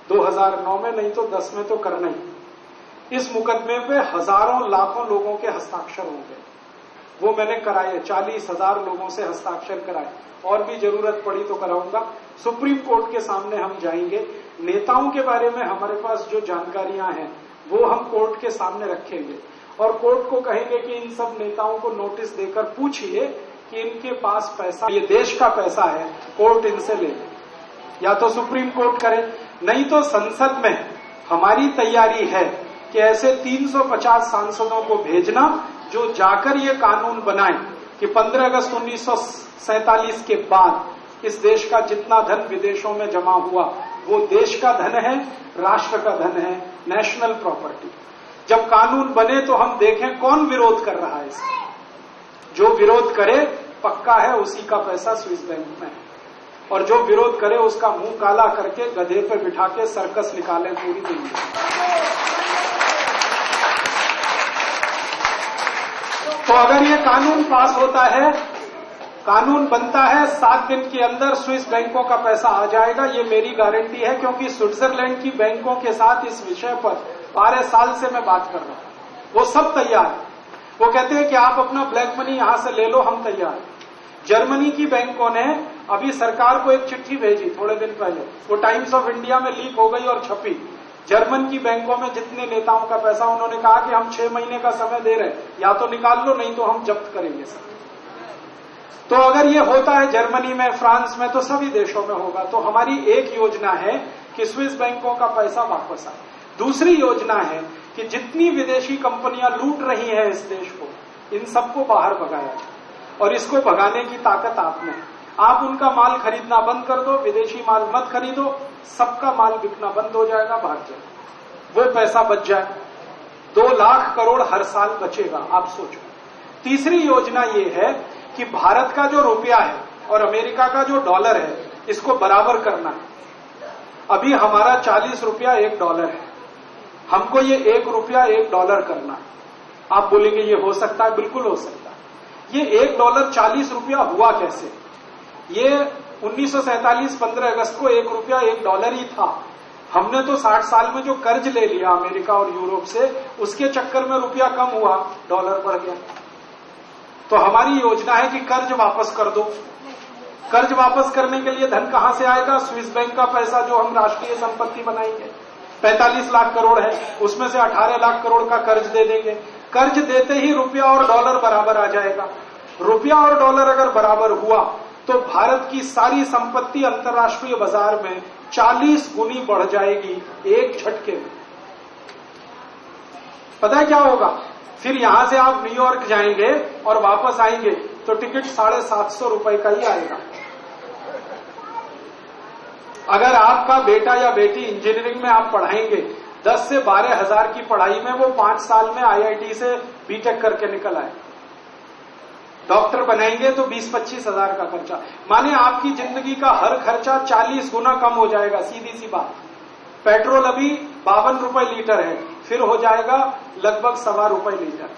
2009 में, नहीं तो 10 में तो करना ही। इस मुकदमे पे हजारों लाखों लोगों के हस्ताक्षर होंगे। वो मैंने कराए, 40,000 लोगों से हस्ताक्षर कराए, और भी जरूरत पड़ी तो कराऊंगा। सुप्रीम कोर्ट के सामने हम जाएंगे। नेताओं के बारे में हमारे पास जो जानकारियां हैं वो हम कोर्ट के सामने रखेंगे और कोर्ट को कहेंगे कि इन सब नेताओं को नोटिस देकर पूछिए कि इनके पास पैसा, ये देश का पैसा है, कोर्ट इनसे ले ले। या तो सुप्रीम कोर्ट करे, नहीं तो संसद में हमारी तैयारी है कि ऐसे 350 सांसदों को भेजना जो जाकर ये कानून बनाए कि 15 अगस्त 1947 के बाद इस देश का जितना धन विदेशों में जमा हुआ वो देश का धन है, राष्ट्र का धन है, नेशनल प्रॉपर्टी। जब कानून बने तो हम देखें कौन विरोध कर रहा है इसका। जो विरोध करे पक्का है उसी का पैसा स्विस बैंक में है, और जो विरोध करे उसका मुंह काला करके गधे पर बिठा के सर्कस निकालें पूरी दुनिया। तो अगर ये कानून पास होता है, कानून बनता है, 7 दिन के अंदर स्विस बैंकों का पैसा आ जाएगा, ये मेरी गारंटी है। क्योंकि स्विट्जरलैंड की बैंकों के साथ इस विषय पर 12 साल से मैं बात कर रहा हूं। वो सब तैयार है। वो कहते हैं कि आप अपना ब्लैक मनी यहां से ले लो, हम तैयार हैं। जर्मनी की बैंकों ने अभी सरकार को एक चिट्ठी भेजी थोड़े दिन पहले, वो टाइम्स ऑफ इंडिया में लीक हो गई और छपी। जर्मन की बैंकों में जितने नेताओं का पैसा, उन्होंने कहा कि हम 6 महीने का समय दे रहे हैं, या तो निकाल लो नहीं तो हम जब्त करेंगे सब। तो अगर ये होता है जर्मनी में, फ्रांस में, तो सभी देशों में होगा। तो हमारी एक योजना है कि स्विस बैंकों का पैसा वापस आए। दूसरी योजना है कि जितनी विदेशी कंपनियां लूट रही हैं इस देश को, इन सबको बाहर भगाया जाए, और इसको भगाने की ताकत आप में है। आप उनका माल खरीदना बंद कर दो, विदेशी माल मत खरीदो, सबका माल बिकना बंद हो जाएगा, भाग जाएगा, वो पैसा बच जाए। 2 लाख करोड़ हर साल बचेगा, आप सोचो। तीसरी योजना ये है कि भारत का जो रुपया है और अमेरिका का जो डॉलर है, इसको बराबर करना है। अभी हमारा 40 रुपया $1 है, हमको ये 1 रुपया $1 करना है। आप बोलेंगे ये हो सकता है, बिल्कुल हो सकता है। ये $1 40 रुपया हुआ कैसे? ये 1947 15 अगस्त को 1 रुपया $1 ही था। हमने तो 60 साल में जो कर्ज ले लिया अमेरिका और यूरोप से, उसके चक्कर में रुपया कम हुआ, डॉलर बढ़ गया। तो हमारी योजना है कि कर्ज वापस कर दो। कर्ज वापस करने के लिए धन कहां से आएगा? स्विस बैंक का पैसा जो हम राष्ट्रीय संपत्ति बनाएंगे, 45 लाख करोड़ है, उसमें से 18 लाख करोड़ का कर्ज दे देंगे। कर्ज देते ही रुपया और डॉलर बराबर आ जाएगा। रुपया और डॉलर अगर बराबर हुआ तो भारत की सारी संपत्ति अंतर्राष्ट्रीय बाजार में 40 गुनी बढ़ जाएगी एक झटके में। पता है क्या होगा? फिर यहां से आप न्यूयॉर्क जाएंगे और वापस आएंगे तो टिकट 750 रुपए का ही आएगा। अगर आपका बेटा या बेटी इंजीनियरिंग में आप पढ़ाएंगे, 10 से 12 हजार की पढ़ाई में वो 5 साल में IIT से बीटेक करके निकल आए। डॉक्टर बनाएंगे तो 20-25 हजार का खर्चा, माने आपकी जिंदगी का हर खर्चा 40 गुना कम हो जाएगा। सीधी सी बात। पेट्रोल अभी 52 रुपए लीटर है, फिर हो जाएगा लगभग ₹1.25 लीटर।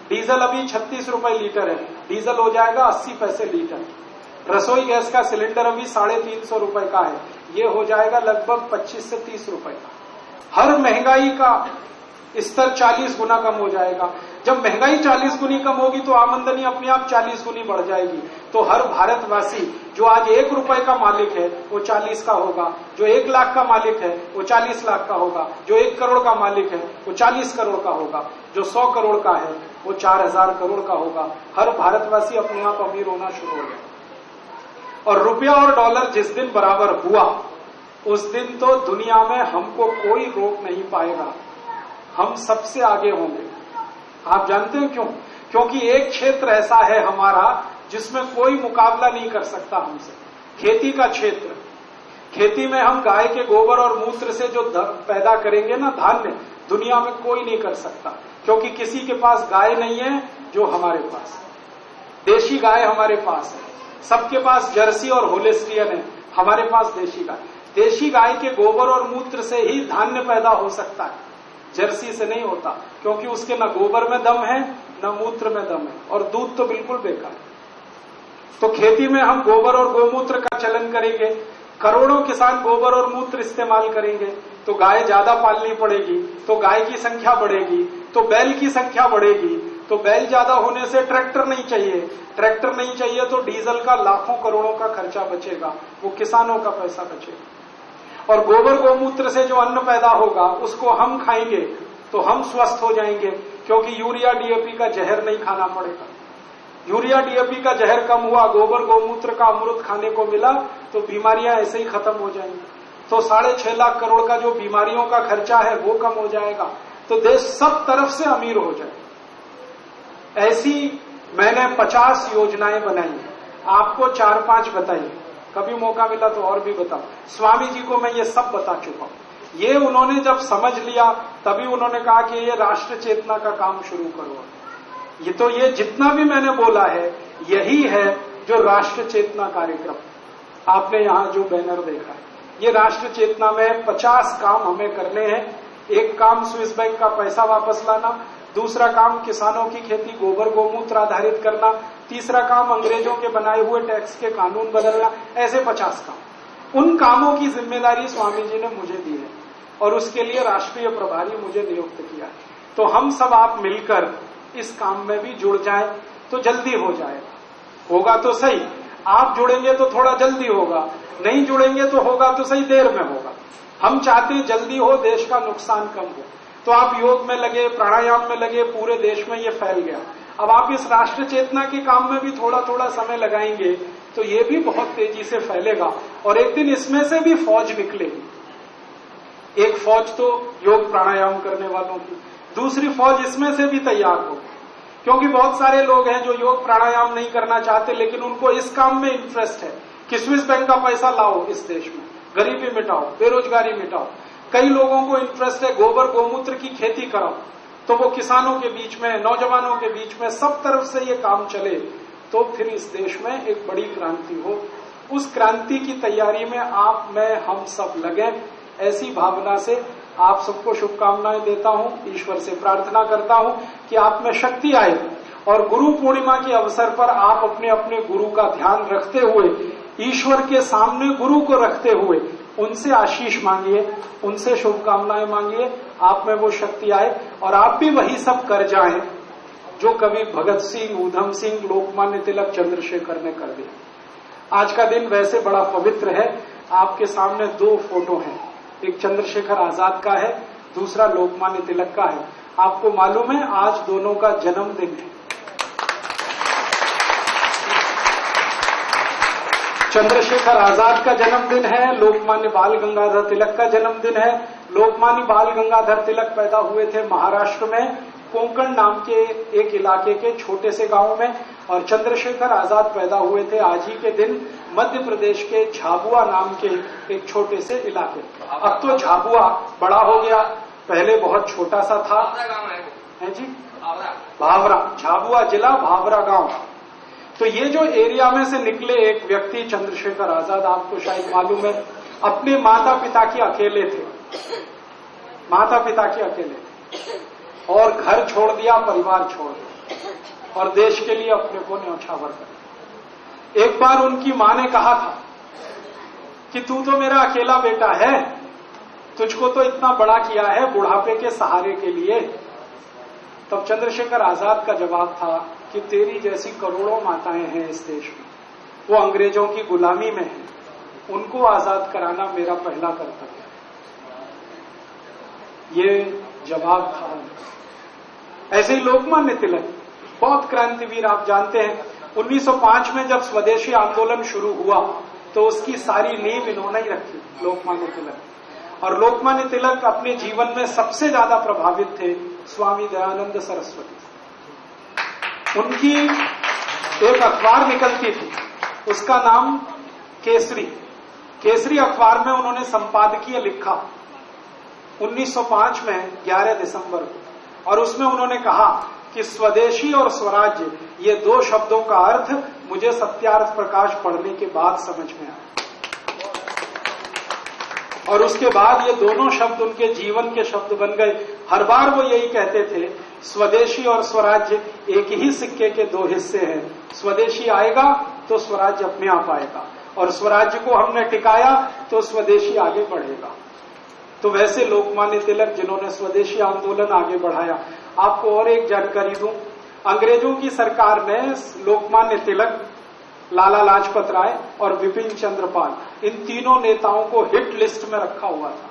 डीजल अभी 36 रुपए लीटर है, डीजल हो जाएगा 80 पैसे लीटर। रसोई गैस का सिलेंडर अभी 350 रुपए का है, ये हो जाएगा लगभग 25 से 30 रुपए का। हर महंगाई का स्तर 40 गुना कम हो जाएगा। जब महंगाई 40 गुनी कम होगी तो आमदनी अपने आप 40 गुनी बढ़ जाएगी। तो हर भारतवासी जो आज 1 रुपए का मालिक है वो 40 का होगा, जो 1 लाख का मालिक है वो 40 लाख का होगा, जो 1 करोड़ का मालिक है वो 40 करोड़ का होगा, जो 100 करोड़ का है वो 4000 करोड़ का होगा। हर भारतवासी अपने आप अमीर होना शुरू हो गया। और रुपया और डॉलर जिस दिन बराबर हुआ उस दिन तो दुनिया में हमको कोई रोक नहीं पाएगा, हम सबसे आगे होंगे। आप जानते हैं क्यों? क्योंकि एक क्षेत्र ऐसा है हमारा जिसमें कोई मुकाबला नहीं कर सकता हमसे, खेती का क्षेत्र। खेती में हम गाय के गोबर और मूत्र से जो पैदा करेंगे ना धान्य, दुनिया में कोई नहीं कर सकता, क्योंकि किसी के पास गाय नहीं है जो हमारे पास। देशी गाय हमारे पास है, सबके पास जर्सी और होलेस्टियन है, हमारे पास देशी गाय। देशी गाय के गोबर और मूत्र से ही धान्य पैदा हो सकता है, जर्सी से नहीं होता, क्योंकि उसके न गोबर में दम है न मूत्र में दम है, और दूध तो बिल्कुल बेकार है। तो खेती में हम गोबर और गोमूत्र का चलन करेंगे, करोड़ों किसान गोबर और मूत्र इस्तेमाल करेंगे, तो गाय ज्यादा पालनी पड़ेगी, तो गाय की संख्या बढ़ेगी, तो बैल की संख्या बढ़ेगी, तो बैल ज्यादा होने से ट्रैक्टर नहीं चाहिए, ट्रैक्टर नहीं चाहिए तो डीजल का लाखों करोड़ों का खर्चा बचेगा, वो किसानों का पैसा बचेगा। और गोबर गोमूत्र से जो अन्न पैदा होगा उसको हम खाएंगे तो हम स्वस्थ हो जाएंगे, क्योंकि यूरिया डीएपी का जहर नहीं खाना पड़ेगा। यूरिया डीएपी का जहर कम हुआ, गोबर गोमूत्र का अमृत खाने को मिला, तो बीमारियां ऐसे ही खत्म हो जाएंगी। तो 6.5 लाख करोड़ का जो बीमारियों का खर्चा है वो कम हो जाएगा, तो देश सब तरफ से अमीर हो जाएगा। ऐसी मैंने 50 योजनाएं बनाई हैं, आपको 4-5 बताई, कभी मौका मिला तो और भी बताऊं। स्वामी जी को मैं ये सब बता चुका हूं। ये उन्होंने जब समझ लिया तभी उन्होंने कहा कि ये राष्ट्र चेतना का काम शुरू करो। ये जितना भी मैंने बोला है यही है जो राष्ट्र चेतना कार्यक्रम। आपने यहां जो बैनर देखा है, ये राष्ट्र चेतना में 50 काम हमें करने हैं। एक काम स्विस बैंक का पैसा वापस लाना, दूसरा काम किसानों की खेती गोबर गोमूत्र आधारित करना, तीसरा काम अंग्रेजों के बनाए हुए टैक्स के कानून बदलना, ऐसे 50 काम। उन कामों की जिम्मेदारी स्वामी जी ने मुझे दी है और उसके लिए राष्ट्रीय प्रभारी मुझे नियुक्त किया है। तो हम सब आप मिलकर इस काम में भी जुड़ जाएं तो जल्दी हो जाएगा। होगा तो सही, आप जुड़ेंगे तो थोड़ा जल्दी होगा, नहीं जुड़ेंगे तो होगा तो सही देर में होगा। हम चाहते हैं जल्दी हो, देश का नुकसान कम हो। तो आप योग में लगे, प्राणायाम में लगे, पूरे देश में ये फैल गया। अब आप इस राष्ट्र चेतना के काम में भी थोड़ा थोड़ा समय लगाएंगे तो ये भी बहुत तेजी से फैलेगा और एक दिन इसमें से भी फौज निकलेगी। एक फौज तो योग प्राणायाम करने वालों की, दूसरी फौज इसमें से भी तैयार हो, क्योंकि बहुत सारे लोग हैं जो योग प्राणायाम नहीं करना चाहते, लेकिन उनको इस काम में इंटरेस्ट है कि स्विस बैंक का पैसा लाओ इस देश में, गरीबी मिटाओ, बेरोजगारी मिटाओ। कई लोगों को इंटरेस्ट है गोबर गोमूत्र की खेती कराओ, तो वो किसानों के बीच में, नौजवानों के बीच में, सब तरफ से ये काम चले, तो फिर इस देश में एक बड़ी क्रांति हो। उस क्रांति की तैयारी में आप, मैं, हम सब लगे। ऐसी भावना से आप सबको शुभकामनाएं देता हूं, ईश्वर से प्रार्थना करता हूं कि आप में शक्ति आए और गुरु पूर्णिमा के अवसर पर आप अपने अपने गुरु का ध्यान रखते हुए, ईश्वर के सामने गुरु को रखते हुए उनसे आशीष मांगिए, उनसे शुभकामनाएं मांगिए, आप में वो शक्ति आए और आप भी वही सब कर जाएं जो कभी भगत सिंह, ऊधम सिंह, लोकमान्य तिलक, चंद्रशेखर ने कर दिया। आज का दिन वैसे बड़ा पवित्र है। आपके सामने दो फोटो हैं, एक चंद्रशेखर आजाद का है, दूसरा लोकमान्य तिलक का है। आपको मालूम है आज दोनों का जन्मदिन है। चंद्रशेखर आजाद का जन्मदिन है, लोकमान्य बाल गंगाधर तिलक का जन्मदिन है। लोकमान्य बाल गंगाधर तिलक पैदा हुए थे महाराष्ट्र में कोंकण नाम के एक इलाके के छोटे से गांव में, और चंद्रशेखर आजाद पैदा हुए थे आज ही के दिन मध्य प्रदेश के झाबुआ नाम के एक छोटे से इलाके। अब तो झाबुआ बड़ा हो गया, पहले बहुत छोटा सा था। है जी, भावरा, झाबुआ जिला, भावरा गांव। तो ये जो एरिया में से निकले एक व्यक्ति चंद्रशेखर आजाद, आपको शायद मालूम है, अपने माता पिता के अकेले थे, माता पिता के अकेले, और घर छोड़ दिया, परिवार छोड़ दिया और देश के लिए अपने को न्यौछावर कर। एक बार उनकी मां ने कहा था कि तू तो मेरा अकेला बेटा है, तुझको तो इतना बड़ा किया है बुढ़ापे के सहारे के लिए। तब चंद्रशेखर आजाद का जवाब था कि तेरी जैसी करोड़ों माताएं हैं इस देश में, वो अंग्रेजों की गुलामी में हैं, उनको आजाद कराना मेरा पहला कर्तव्य है। ये जवाब था। ऐसे ही लोकमान्य तिलक बहुत क्रांतिवीर, आप जानते हैं 1905 में जब स्वदेशी आंदोलन शुरू हुआ तो उसकी सारी नींव इन्होंने ही रखी, लोकमान्य तिलक। और लोकमान्य तिलक अपने जीवन में सबसे ज्यादा प्रभावित थे स्वामी दयानंद सरस्वती। उनकी एक अखबार निकलती थी, उसका नाम केसरी। केसरी अखबार में उन्होंने संपादकीय लिखा 1905 में 11 दिसंबर को, और उसमें उन्होंने कहा कि स्वदेशी और स्वराज्य ये दो शब्दों का अर्थ मुझे सत्यार्थ प्रकाश पढ़ने के बाद समझ में आया। और उसके बाद ये दोनों शब्द उनके जीवन के शब्द बन गए। हर बार वो यही कहते थे, स्वदेशी और स्वराज्य एक ही सिक्के के दो हिस्से हैं, स्वदेशी आएगा तो स्वराज्य अपने आप आएगा, और स्वराज्य को हमने टिकाया तो स्वदेशी आगे बढ़ेगा। तो वैसे लोकमान्य तिलक जिन्होंने स्वदेशी आंदोलन आगे बढ़ाया। आपको और एक जानकारी दूं, अंग्रेजों की सरकार ने लोकमान्य तिलक, लाला लाजपत राय और विपिन चंद्र पाल, इन तीनों नेताओं को हिट लिस्ट में रखा हुआ था।